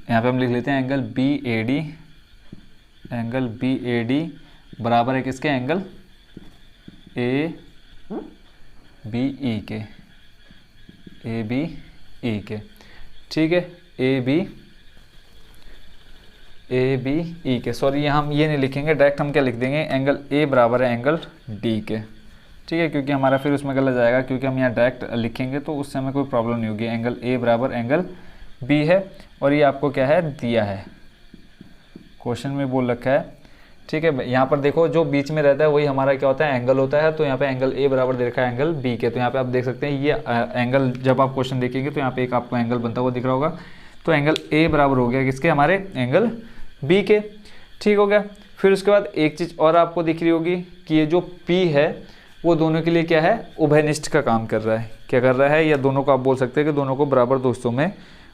यहाँ पे हम लिख लेते हैं एंगल BAD बराबर है किसके, एंगल ABE के। ठीक है, ABE के, सॉरी हम ये नहीं लिखेंगे, डायरेक्ट हम क्या लिख देंगे, एंगल A बराबर है एंगल D के। ठीक है, क्योंकि हमारा फिर उसमें गलत जाएगा, क्योंकि हम यहाँ डायरेक्ट लिखेंगे तो उससे हमें कोई प्रॉब्लम नहीं होगी। एंगल A बराबर एंगल B है, और ये आपको क्या है, दिया है, क्वेश्चन में बोल रखा है। ठीक है, यहाँ पर देखो जो बीच में रहता है वही हमारा क्या होता है, एंगल होता है। तो यहाँ पे एंगल A बराबर दे रखा है एंगल B के। तो यहाँ पे आप देख सकते हैं ये एंगल, जब आप क्वेश्चन देखेंगे तो यहाँ पे एक आपको एंगल बनता हुआ दिख रहा होगा। तो एंगल A बराबर हो गया किसके, हमारे एंगल B के। ठीक हो गया। फिर उसके बाद एक चीज़ और आपको दिख रही होगी कि ये जो P है वो दोनों के लिए क्या है, उभयनिष्ठ का काम कर रहा है। क्या कर रहा है, या दोनों को आप बोल सकते हैं कि दोनों को बराबर दोस्तों में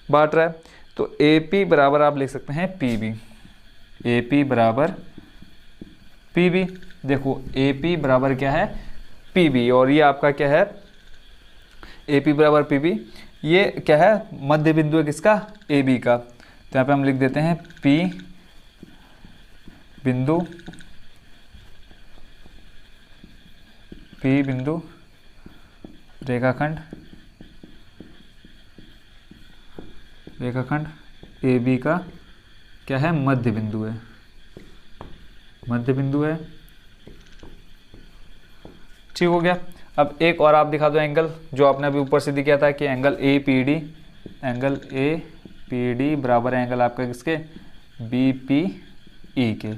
बांट रहा है। तो AP बराबर आप लिख सकते हैं PB, AP बराबर PB। देखो AP बराबर क्या है, PB, और ये आपका क्या है, AP बराबर PB, ये क्या है, मध्य बिंदु है किसका, AB का। तो यहाँ पे हम लिख देते हैं P बिंदु, रेखाखंड AB का क्या है, मध्य बिंदु है, ठीक हो गया। अब एक और आप दिखा दो एंगल जो आपने अभी ऊपर से दिखाया था कि एंगल APD बराबर है एंगल आपका किसके, BPE के।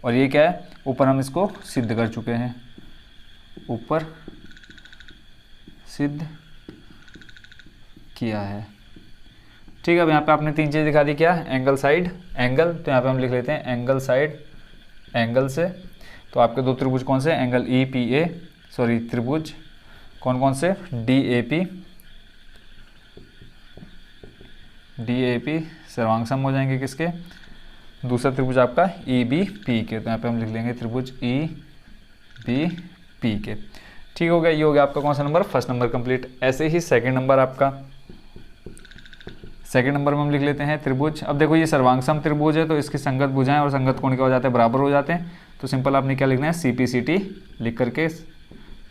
और ये क्या है, ऊपर हम इसको सिद्ध कर चुके हैं, ऊपर सिद्ध किया है। ठीक है, अब यहाँ पे आपने तीन चीज़ दिखा दी, क्या, एंगल, साइड, एंगल। तो यहाँ पे हम लिख लेते हैं एंगल, साइड, एंगल से। तो आपके दो त्रिभुज कौन से, एंगल EPA, सॉरी त्रिभुज कौन कौन से, DAP सर्वांग सम हो जाएंगे किसके, दूसरा त्रिभुज आपका EBP के। तो यहाँ पे हम लिख लेंगे त्रिभुज EBP के। ठीक हो गया, ये हो गया आपका कौन सा नंबर, फर्स्ट नंबर कंप्लीट। ऐसे ही सेकंड नंबर आपका, सेकंड नंबर में हम लिख लेते हैं त्रिभुज। अब देखो ये सर्वांग सम त्रिभुज है तो इसकी संगत भुजाएं और संगत कोण क्या हो जाते हैं, बराबर हो जाते हैं। तो सिंपल आपने क्या लिखना है, CPCT लिख करके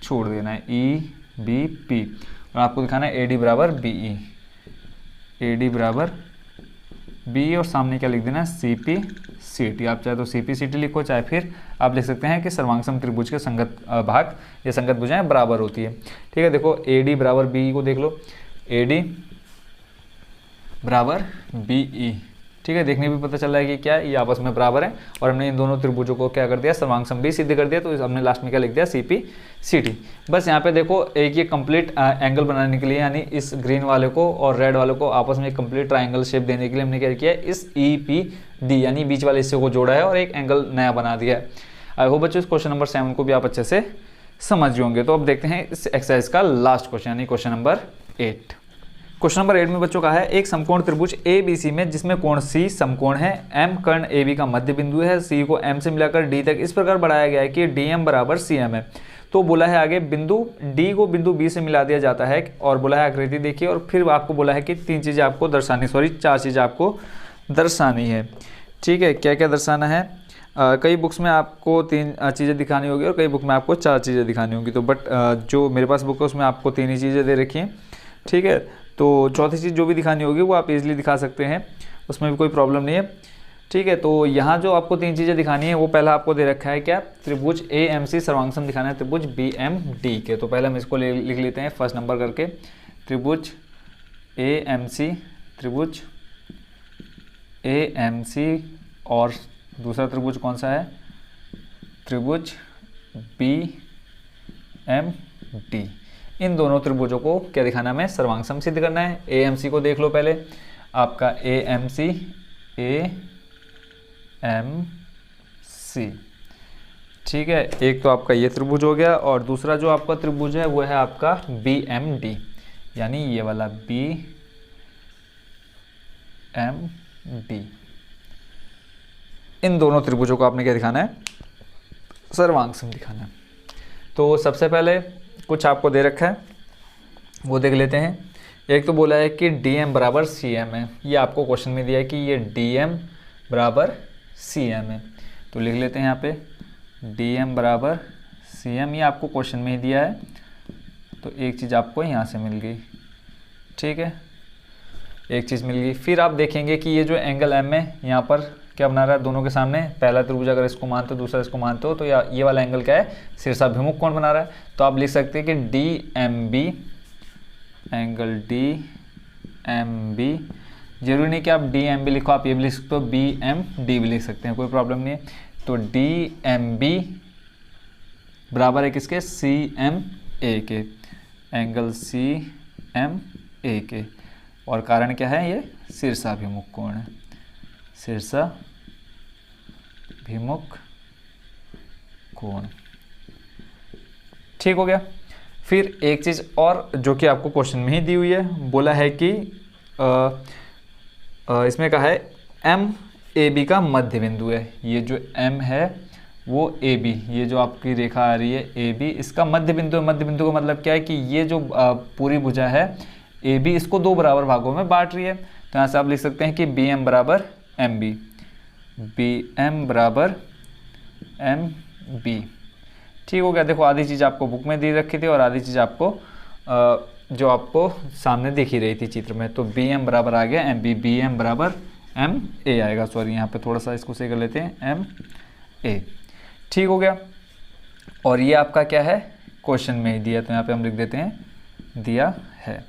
छोड़ देना है, EBP, और आपको दिखाना है AD बराबर BE, AD बराबर BE, और सामने क्या लिख देना है, CPCT। आप चाहे तो CPCT लिखो, चाहे फिर आप लिख सकते हैं कि सर्वांग सम त्रिभुज के संगत भाग या संगत भुजाएं बराबर होती है। ठीक है, देखो AD बराबर BE को देख लो, AD बराबर BE। ठीक है, देखने भी पता चल रहा है कि क्या है, ये आपस में बराबर है। और हमने इन दोनों त्रिभुजों को क्या कर दिया, सर्वांग सम भी सिद्ध कर दिया। तो हमने लास्ट में क्या लिख दिया, CPCT। बस यहाँ पे देखो एक ये कंप्लीट एंगल बनाने के लिए, यानी इस ग्रीन वाले को और रेड वाले को आपस में एक कंप्लीट ट्राइंगल शेप देने के लिए हमने क्या किया, इस EPD यानी बीच वाले हिस्से को जोड़ा है और एक एंगल नया बना दिया है। आई होप बच्चों इस क्वेश्चन नंबर 7 को भी आप अच्छे से समझ होंगे। तो अब देखते हैं इस एक्सरसाइज का लास्ट क्वेश्चन, यानी क्वेश्चन नंबर 8। क्वेश्चन नंबर 8 में बच्चों का है, एक समकोण त्रिभुज ABC में जिसमें कोण C समकोण है, M कर्ण AB का मध्य बिंदु है, C को M से मिलाकर D तक इस प्रकार बढ़ाया गया है कि DM बराबर CM है। तो बोला है आगे बिंदु D को बिंदु B से मिला दिया जाता है, और बोला है आकृति देखिए, और फिर आपको बोला है कि तीन चीज़ें आपको दर्शानी, सॉरी 4 चीज़ें आपको दर्शानी है। ठीक है, क्या क्या दर्शाना है। कई बुक्स में आपको 3 चीज़ें दिखानी होगी और कई बुक में आपको 4 चीज़ें दिखानी होंगी। तो बट जो मेरे पास बुक है उसमें आपको 3 ही चीज़ें दे रखी हैं। ठीक है, तो चौथी चीज़ जो भी दिखानी होगी वो आप इजीली दिखा सकते हैं, उसमें भी कोई प्रॉब्लम नहीं है। ठीक है, तो यहाँ जो आपको 3 चीज़ें दिखानी है वो पहला आपको दे रखा है क्या, त्रिभुज AMC सर्वांगसम दिखाना है त्रिभुज BMD के। तो पहले हम इसको लिख लेते हैं फर्स्ट नंबर करके, त्रिभुज AMC, त्रिभुज AMC, और दूसरा त्रिभुज कौन सा है, त्रिभुज BMD। इन दोनों त्रिभुजों को क्या दिखाना है, हमें सर्वांगसम सिद्ध करना है। AMC को देख लो पहले, आपका AMC, ठीक है, एक तो आपका ये त्रिभुज हो गया, और दूसरा जो आपका त्रिभुज है वो है आपका BMD, यानी ये वाला BMD। इन दोनों त्रिभुजों को आपने क्या दिखाना है, सर्वांगसम दिखाना है। तो सबसे पहले कुछ आपको दे रखा है वो देख लेते हैं। एक तो बोला है कि DM बराबर CM है, ये आपको क्वेश्चन में दिया है कि ये DM बराबर CM है। तो लिख लेते हैं यहाँ पे DM बराबर CM, ये आपको क्वेश्चन में ही दिया है। तो एक चीज़ आपको यहाँ से मिल गई। ठीक है, एक चीज़ मिल गई। फिर आप देखेंगे कि ये जो एंगल M है यहाँ पर क्या बना रहा है, दोनों के सामने पहला त्रिभुज अगर इसको मानते हो दूसरा इसको मानते हो, तो ये वाला एंगल क्या है, शीर्षाभिमुख कोण बना रहा है। तो आप लिख सकते हैं कि DMB, एंगल DMB, जरूरी नहीं कि आप DMB लिखो, आप ये भी लिख सकते हो, BMD भी लिख सकते हैं, कोई प्रॉब्लम नहीं है। तो DMB बराबर है किसके, CMA के, एंगल CMA के। और कारण क्या है, ये शीर्षाभिमुख कोण है, शीर्षाभिमुख कोण। ठीक हो गया। फिर एक चीज़ और जो कि आपको क्वेश्चन में ही दी हुई है, बोला है कि इसमें कहा है MAB का मध्य बिंदु है। ये जो M है वो AB, ये जो आपकी रेखा आ रही है AB, इसका मध्य बिंदु है। मध्य बिंदु का मतलब क्या है कि ये जो पूरी भुजा है AB, इसको 2 बराबर भागों में बांट रही है। तो यहाँ से आप लिख सकते हैं कि BM बराबर MB, BM बराबर MB। ठीक हो गया। देखो आधी चीज़ आपको बुक में दी रखी थी और आधी चीज़ आपको जो आपको सामने दिख ही रही थी चित्र में। तो BM बराबर आ गया MB, BM बराबर MA आएगा। सॉरी, यहाँ पे थोड़ा सा इसको सही कर लेते हैं, MA। ठीक हो गया। और ये आपका क्या है, क्वेश्चन में ही दिया, तो यहाँ पे हम लिख देते हैं दिया है।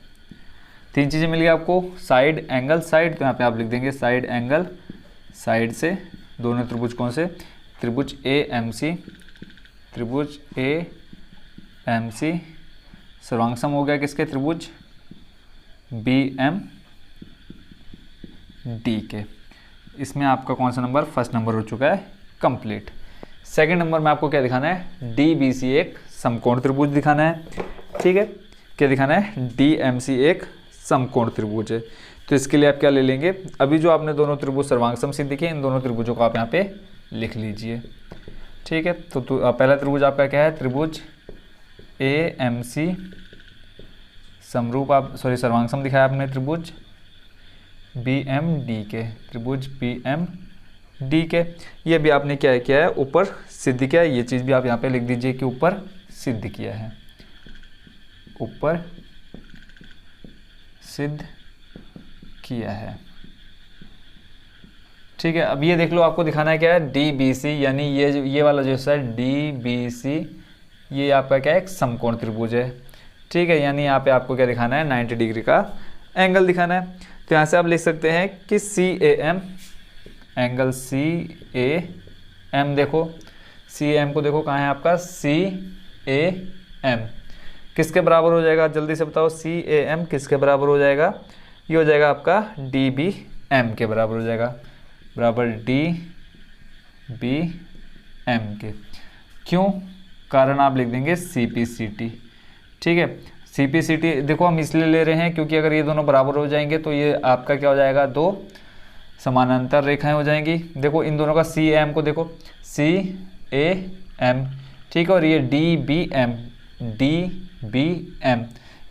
3 चीज़ें मिल गई आपको, साइड, एंगल, साइड। तो यहाँ पे आप लिख देंगे साइड एंगल, साइड से दोनों त्रिभुज कौन से, त्रिभुज AMC, त्रिभुज AMC सर्वांगसम हो गया किसके, त्रिभुज BMD के। इसमें आपका कौन सा नंबर, फर्स्ट नंबर हो चुका है कंप्लीट। सेकंड नंबर में आपको क्या दिखाना है, DBC एक समकोण त्रिभुज दिखाना है। ठीक है, क्या दिखाना है, DMC एक समकोण त्रिभुज है। तो इसके लिए आप क्या ले लेंगे, अभी जो आपने दोनों त्रिभुज सर्वांगसम सिद्ध किए, इन दोनों त्रिभुजों को आप यहाँ पे लिख लीजिए। ठीक है, तो पहला त्रिभुज आपका क्या है, त्रिभुज AMC समरूप, आप सॉरी सर्वांगसम दिखाया आपने त्रिभुज BMD के, त्रिभुज BMD के। ये भी आपने क्या किया है, ऊपर सिद्ध किया है। ये चीज़ भी आप यहाँ पे लिख दीजिए कि ऊपर सिद्ध किया है, ऊपर सिद्ध किया है। ठीक है, अब ये देख लो, आपको दिखाना है क्या है, DBC, यानी ये वाला जो है DBC, ये आपका क्या है, एक समकोण त्रिभुज है। ठीक है, यानी यहाँ पे आपको क्या दिखाना है, 90 डिग्री का एंगल दिखाना है। तो यहाँ से आप लिख सकते हैं कि CAM, एंगल CAM, देखो CAM को देखो कहाँ है आपका, CAM किसके बराबर हो जाएगा, जल्दी से बताओ, CAM किसके बराबर हो जाएगा, ये हो जाएगा आपका DBM के बराबर हो जाएगा, बराबर DBM के। क्यों, कारण आप लिख देंगे CPCT। ठीक है, CPCT देखो हम इसलिए ले रहे हैं क्योंकि अगर ये दोनों बराबर हो जाएंगे तो ये आपका क्या हो जाएगा, 2 समानांतर रेखाएं हो जाएंगी। देखो इन दोनों का CAM को देखो, CAM, ठीक है, और ये DBM,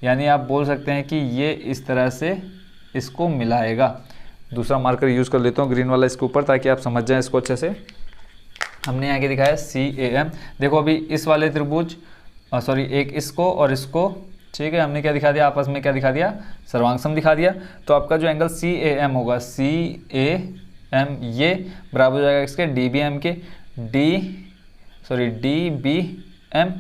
यानी आप बोल सकते हैं कि ये इस तरह से इसको मिलाएगा। दूसरा मार्कर यूज़ कर लेता हूँ ग्रीन वाला इसके ऊपर, ताकि आप समझ जाएं इसको अच्छे से। हमने यहाँ के दिखाया CAM। देखो अभी इस वाले त्रिभुज सॉरी एक इसको और इसको, ठीक है, हमने क्या दिखा दिया आपस में, क्या दिखा दिया, सर्वांग दिखा दिया। तो आपका जो एंगल CAM होगा, CAM ये बराबर हो जाएगा इसके DBM के, DBM,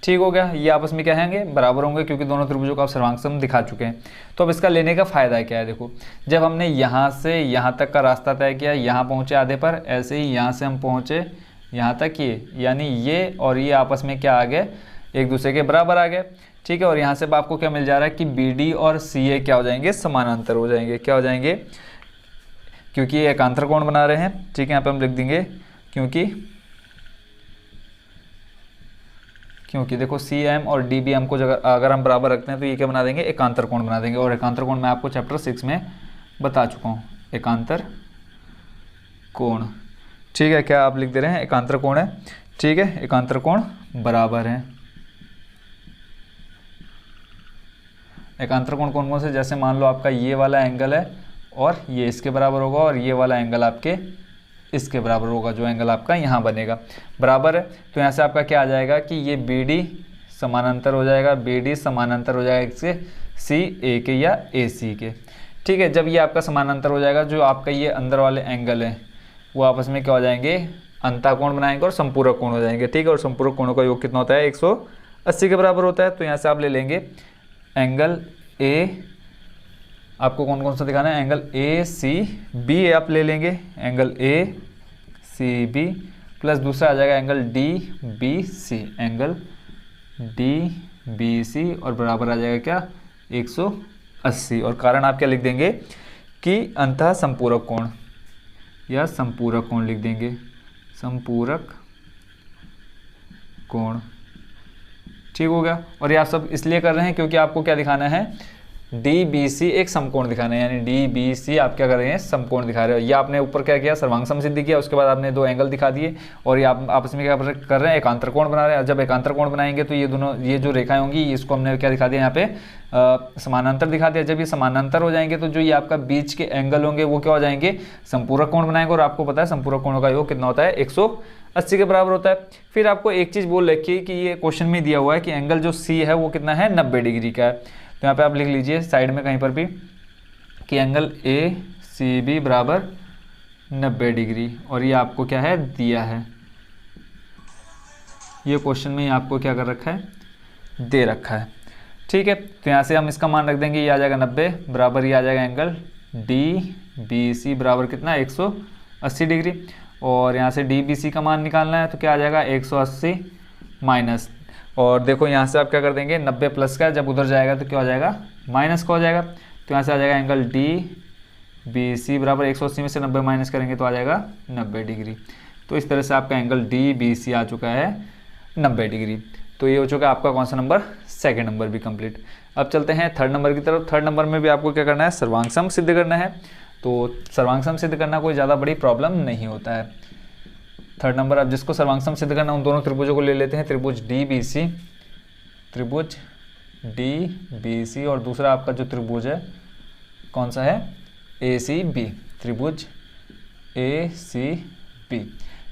ठीक हो गया। ये आपस में क्या होंगे, बराबर होंगे, क्योंकि दोनों त्रिभुजों को आप सर्वांग दिखा चुके हैं। तो अब इसका लेने का फ़ायदा क्या है, देखो जब हमने यहाँ से यहाँ तक का रास्ता तय किया, यहाँ पहुँचे आधे पर, ऐसे ही यहाँ से हम पहुँचे यहाँ तक, ये यानी ये और ये आपस में क्या आ गए, एक दूसरे के बराबर आ गए, ठीक है। और यहाँ से अब आपको क्या मिल जा रहा है कि BD और CA क्या हो जाएंगे, समानांतर हो जाएंगे। क्या हो जाएंगे, क्योंकि ये एकांतर कोण बना रहे हैं, ठीक है। यहाँ पे हम लिख देंगे क्योंकि देखो CM और DBM को अगर हम बराबर रखते हैं तो ये क्या बना देंगे, एकांतर कोण बना देंगे। और एकांतर कोण मैं आपको चैप्टर 6 में बता चुका हूँ, एकांतर कोण, ठीक है। क्या आप लिख दे रहे हैं, एकांतर कोण है, ठीक है, एकांतर कोण बराबर है। एकांतर कोण कौन कौन से, जैसे मान लो आपका ये वाला एंगल है और ये इसके बराबर होगा, और ये वाला एंगल आपके इसके बराबर होगा, जो एंगल आपका यहाँ बनेगा, बराबर है। तो यहाँ से आपका क्या आ जाएगा कि ये BD समानांतर हो जाएगा, BD समानांतर हो जाएगा इसके CA के या AC के, ठीक है। जब ये आपका समानांतर हो जाएगा, जो आपका ये अंदर वाले एंगल है वो आपस में क्या हो जाएंगे, अंतःकोण बनाएंगे और संपूरक कोण हो जाएंगे, ठीक है। और संपूरक कोणों का योग कितना होता है, 180 के बराबर होता है। तो यहाँ से आप ले लेंगे एंगल A, आपको कौन कौन सा दिखाना है, एंगल ACB आप ले लेंगे, एंगल ACB प्लस दूसरा आ जाएगा एंगल DBC, एंगल DBC और बराबर आ जाएगा क्या, 180। और कारण आप क्या लिख देंगे कि अंतः संपूरक कोण या संपूरक कोण लिख देंगे, संपूरक कोण, ठीक हो गया। और ये आप सब इसलिए कर रहे हैं क्योंकि आपको क्या दिखाना है, DBC एक समकोण दिखाना है, यानी DBC आप क्या कर रहे हैं, समकोण दिखा रहे हो। ये आपने ऊपर क्या किया, सर्वांग सिद्ध किया, उसके बाद आपने दो एंगल दिखा दिए, और ये आप आपस में क्या कर रहे हैं, एकांतर कोण बना रहे हैं। जब एकांतर कोण बनाएंगे तो ये दोनों, ये जो रेखाएं होंगी, इसको हमने क्या दिखा दिया यहाँ पे, समानांतर दिखा दिया। जब ये समानांतर हो जाएंगे तो जो ये आपका बीच के एंगल होंगे वो क्या हो जाएंगे, संपूरक कोण बनाएंगे। और आपको पता है संपूरक कोणों का योग कितना होता है, 180 के बराबर होता है। फिर आपको एक चीज़ बोल रखी है कि ये क्वेश्चन में दिया हुआ है कि एंगल जो C है वो कितना है, 90 डिग्री का है। तो यहाँ पे आप लिख लीजिए साइड में कहीं पर भी कि एंगल ACB बराबर 90 डिग्री, और ये आपको क्या है, दिया है, ये क्वेश्चन में आपको क्या कर रखा है, दे रखा है, ठीक है। तो यहाँ से हम इसका मान रख देंगे, ये आ जाएगा 90 बराबर, ये आ जाएगा एंगल DBC बराबर कितना, 180 डिग्री। और यहाँ से DBC का मान निकालना है तो क्या आ जाएगा, 180 माइनस, और देखो यहाँ से आप क्या कर देंगे, 90 प्लस का जब उधर जाएगा तो क्या हो जाएगा, माइनस का हो जाएगा। तो यहाँ से आ जाएगा एंगल DBC बराबर 180 में से 90 माइनस करेंगे तो आ जाएगा 90 डिग्री। तो इस तरह से आपका एंगल DBC आ चुका है 90 डिग्री। तो ये हो चुका है आपका कौन सा नंबर, सेकेंड नंबर भी कंप्लीट। अब चलते हैं थर्ड नंबर की तरफ। थर्ड नंबर में भी आपको क्या करना है, सर्वांग सम सिद्ध करना है। तो सर्वांग सम सिद्ध करना कोई ज़्यादा बड़ी प्रॉब्लम नहीं होता है। थर्ड नंबर, अब जिसको सर्वांग सम सिद्ध करना, उन दोनों त्रिभुजों को ले लेते हैं, त्रिभुज DBC और दूसरा आपका जो त्रिभुज है कौन सा है, ACB, त्रिभुज ACB,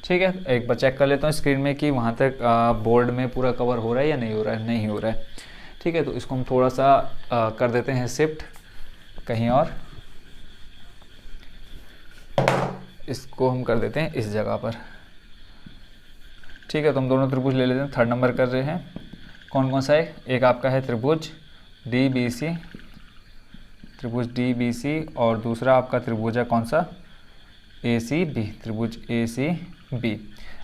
ठीक है। एक बार चेक कर लेता हूँ स्क्रीन में कि वहाँ तक बोर्ड में पूरा कवर हो रहा है या नहीं हो रहा है, नहीं हो रहा है, ठीक है। तो इसको हम थोड़ा सा कर देते हैं शिफ्ट कहीं और, इसको हम कर देते हैं इस जगह पर, ठीक है। तो हम दोनों त्रिभुज ले लेते हैं, थर्ड नंबर कर रहे हैं। कौन कौन सा है, एक आपका है त्रिभुज DBC और दूसरा आपका त्रिभुज है कौन सा, ACB, त्रिभुज ACB।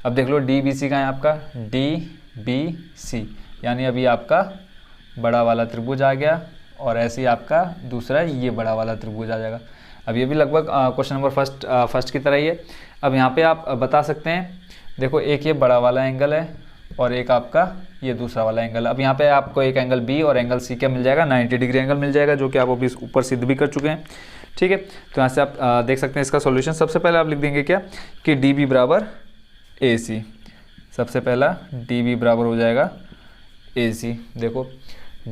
अब देख लो DBC का है आपका, DBC यानी अभी आपका बड़ा वाला त्रिभुज आ गया, और ऐसे ही आपका दूसरा ये बड़ा वाला त्रिभुज आ जाएगा। अब ये भी लगभग क्वेश्चन नंबर फर्स्ट की तरह ही है। अब यहाँ पे आप बता सकते हैं, देखो एक ये बड़ा वाला एंगल है और एक आपका ये दूसरा वाला एंगल। अब यहाँ पे आपको एक एंगल B और एंगल C क्या मिल जाएगा, 90 डिग्री एंगल मिल जाएगा, जो कि आप अभी ऊपर सिद्ध भी कर चुके हैं, ठीक है। तो यहाँ से आप देख सकते हैं इसका सॉल्यूशन। सबसे पहले आप लिख देंगे क्या कि DB बराबर AC, सबसे पहला DB बराबर हो जाएगा AC। देखो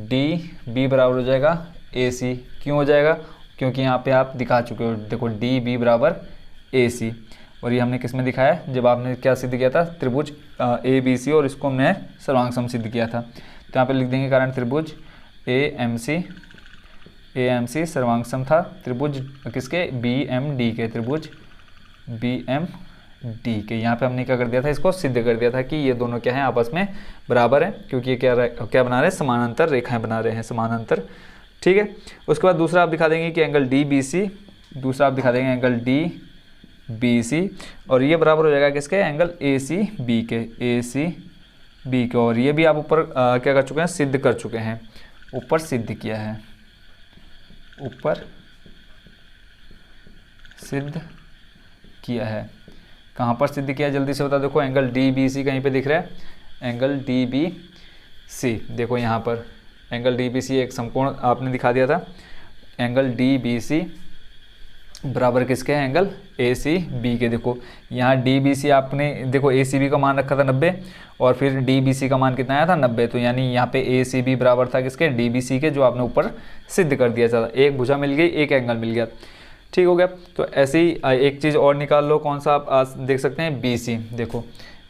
DB बराबर हो जाएगा AC, क्यों हो जाएगा, क्योंकि यहाँ पे आप दिखा चुके हो, देखो डी बी बराबर ए सी, और ये हमने किस में दिखाया, जब आपने क्या सिद्ध किया था, त्रिभुज ए बी सी, और इसको हमने सर्वांग सम सिद्ध किया था। तो यहाँ पे लिख देंगे कारण त्रिभुज ए एम सी सर्वांग सम था त्रिभुज किसके, बी एम डी के, त्रिभुज बी एम डी के। यहाँ पे हमने क्या कर दिया था, इसको सिद्ध कर दिया था कि ये दोनों क्या है, आपस में बराबर है, क्योंकि ये क्या बना रहे हैं, समानांतर रेखाएं बना रहे हैं, समानांतर। ठीक है, उसके बाद दूसरा आप दिखा देंगे कि एंगल डी बी सी, दूसरा आप दिखा देंगे एंगल डी बी सी, और ये बराबर हो जाएगा किसके, एंगल ए सी बी के, ए सी बी के। और ये भी आप ऊपर क्या कर चुके हैं, सिद्ध कर चुके हैं, ऊपर सिद्ध किया है, ऊपर सिद्ध किया है। कहाँ पर सिद्ध किया है, जल्दी से बता, देखो एंगल डी बी सी कहीं पे दिख रहा है, एंगल डी बी सी, देखो यहाँ पर एंगल डी बी सी एक समकोण आपने दिखा दिया था, एंगल डी बी सी बराबर किसके हैं, एंगल ए सी बी के। देखो यहाँ डी बी सी आपने देखो ए सी बी का मान रखा था 90, और फिर डी बी सी का मान कितना आया था 90, तो यानी यहाँ पे ए सी बी बराबर था किसके, डी बी सी के, जो आपने ऊपर सिद्ध कर दिया था। एक भुजा मिल गई, एक एंगल मिल गया, ठीक हो गया। तो ऐसे ही एक चीज़ और निकाल लो, कौन सा आप देख सकते हैं, बी सी। देखो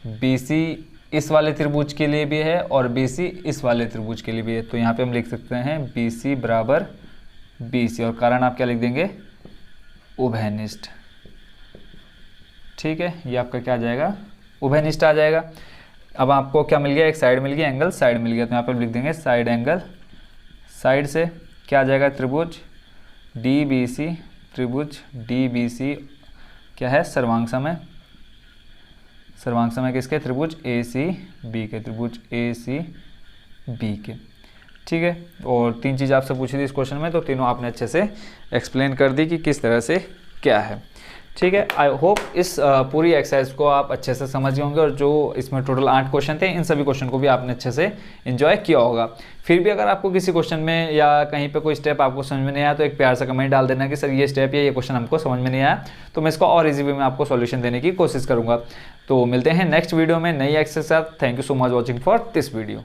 बी सी इस वाले त्रिभुज के लिए भी है और बी सी इस वाले त्रिभुज के लिए भी है, तो यहाँ पे हम लिख सकते हैं बी सी बराबर बी सी, और कारण आप क्या लिख देंगे, उभयनिष्ठ। ठीक है, ये आपका क्या आ जाएगा, उभयनिष्ठ आ जाएगा। अब आपको क्या मिल गया, एक साइड मिल गया, एंगल साइड मिल गया, तो यहाँ पे लिख देंगे साइड एंगल, साइड से क्या आ जाएगा, त्रिभुज डी बी सी, त्रिभुज डी बी सी क्या है, सर्वांग सम है, सर्वांग सम है किसके, त्रिभुज ए सी बी के, त्रिभुज ए सी बी के। ठीक है, और तीन चीज़ आपसे पूछी थी इस क्वेश्चन में, तो तीनों आपने अच्छे से एक्सप्लेन कर दी कि किस तरह से क्या है। ठीक है, आई होप इस पूरी एक्सरसाइज को आप अच्छे से समझ गए होंगे, और जो इसमें टोटल 8 क्वेश्चन थे, इन सभी क्वेश्चन को भी आपने अच्छे से एंजॉय किया होगा। फिर भी अगर आपको किसी क्वेश्चन में या कहीं पे कोई स्टेप आपको समझ में नहीं आया, तो एक प्यार सा कमेंट डाल देना कि सर ये स्टेप या ये क्वेश्चन हमको समझ में नहीं आया, तो मैं इसको और ईजी वे में आपको सॉल्यूशन देने की कोशिश करूँगा। तो मिलते हैं नेक्स्ट वीडियो में नई एक्सरसाइज के साथ। Thank you so much watching for this video.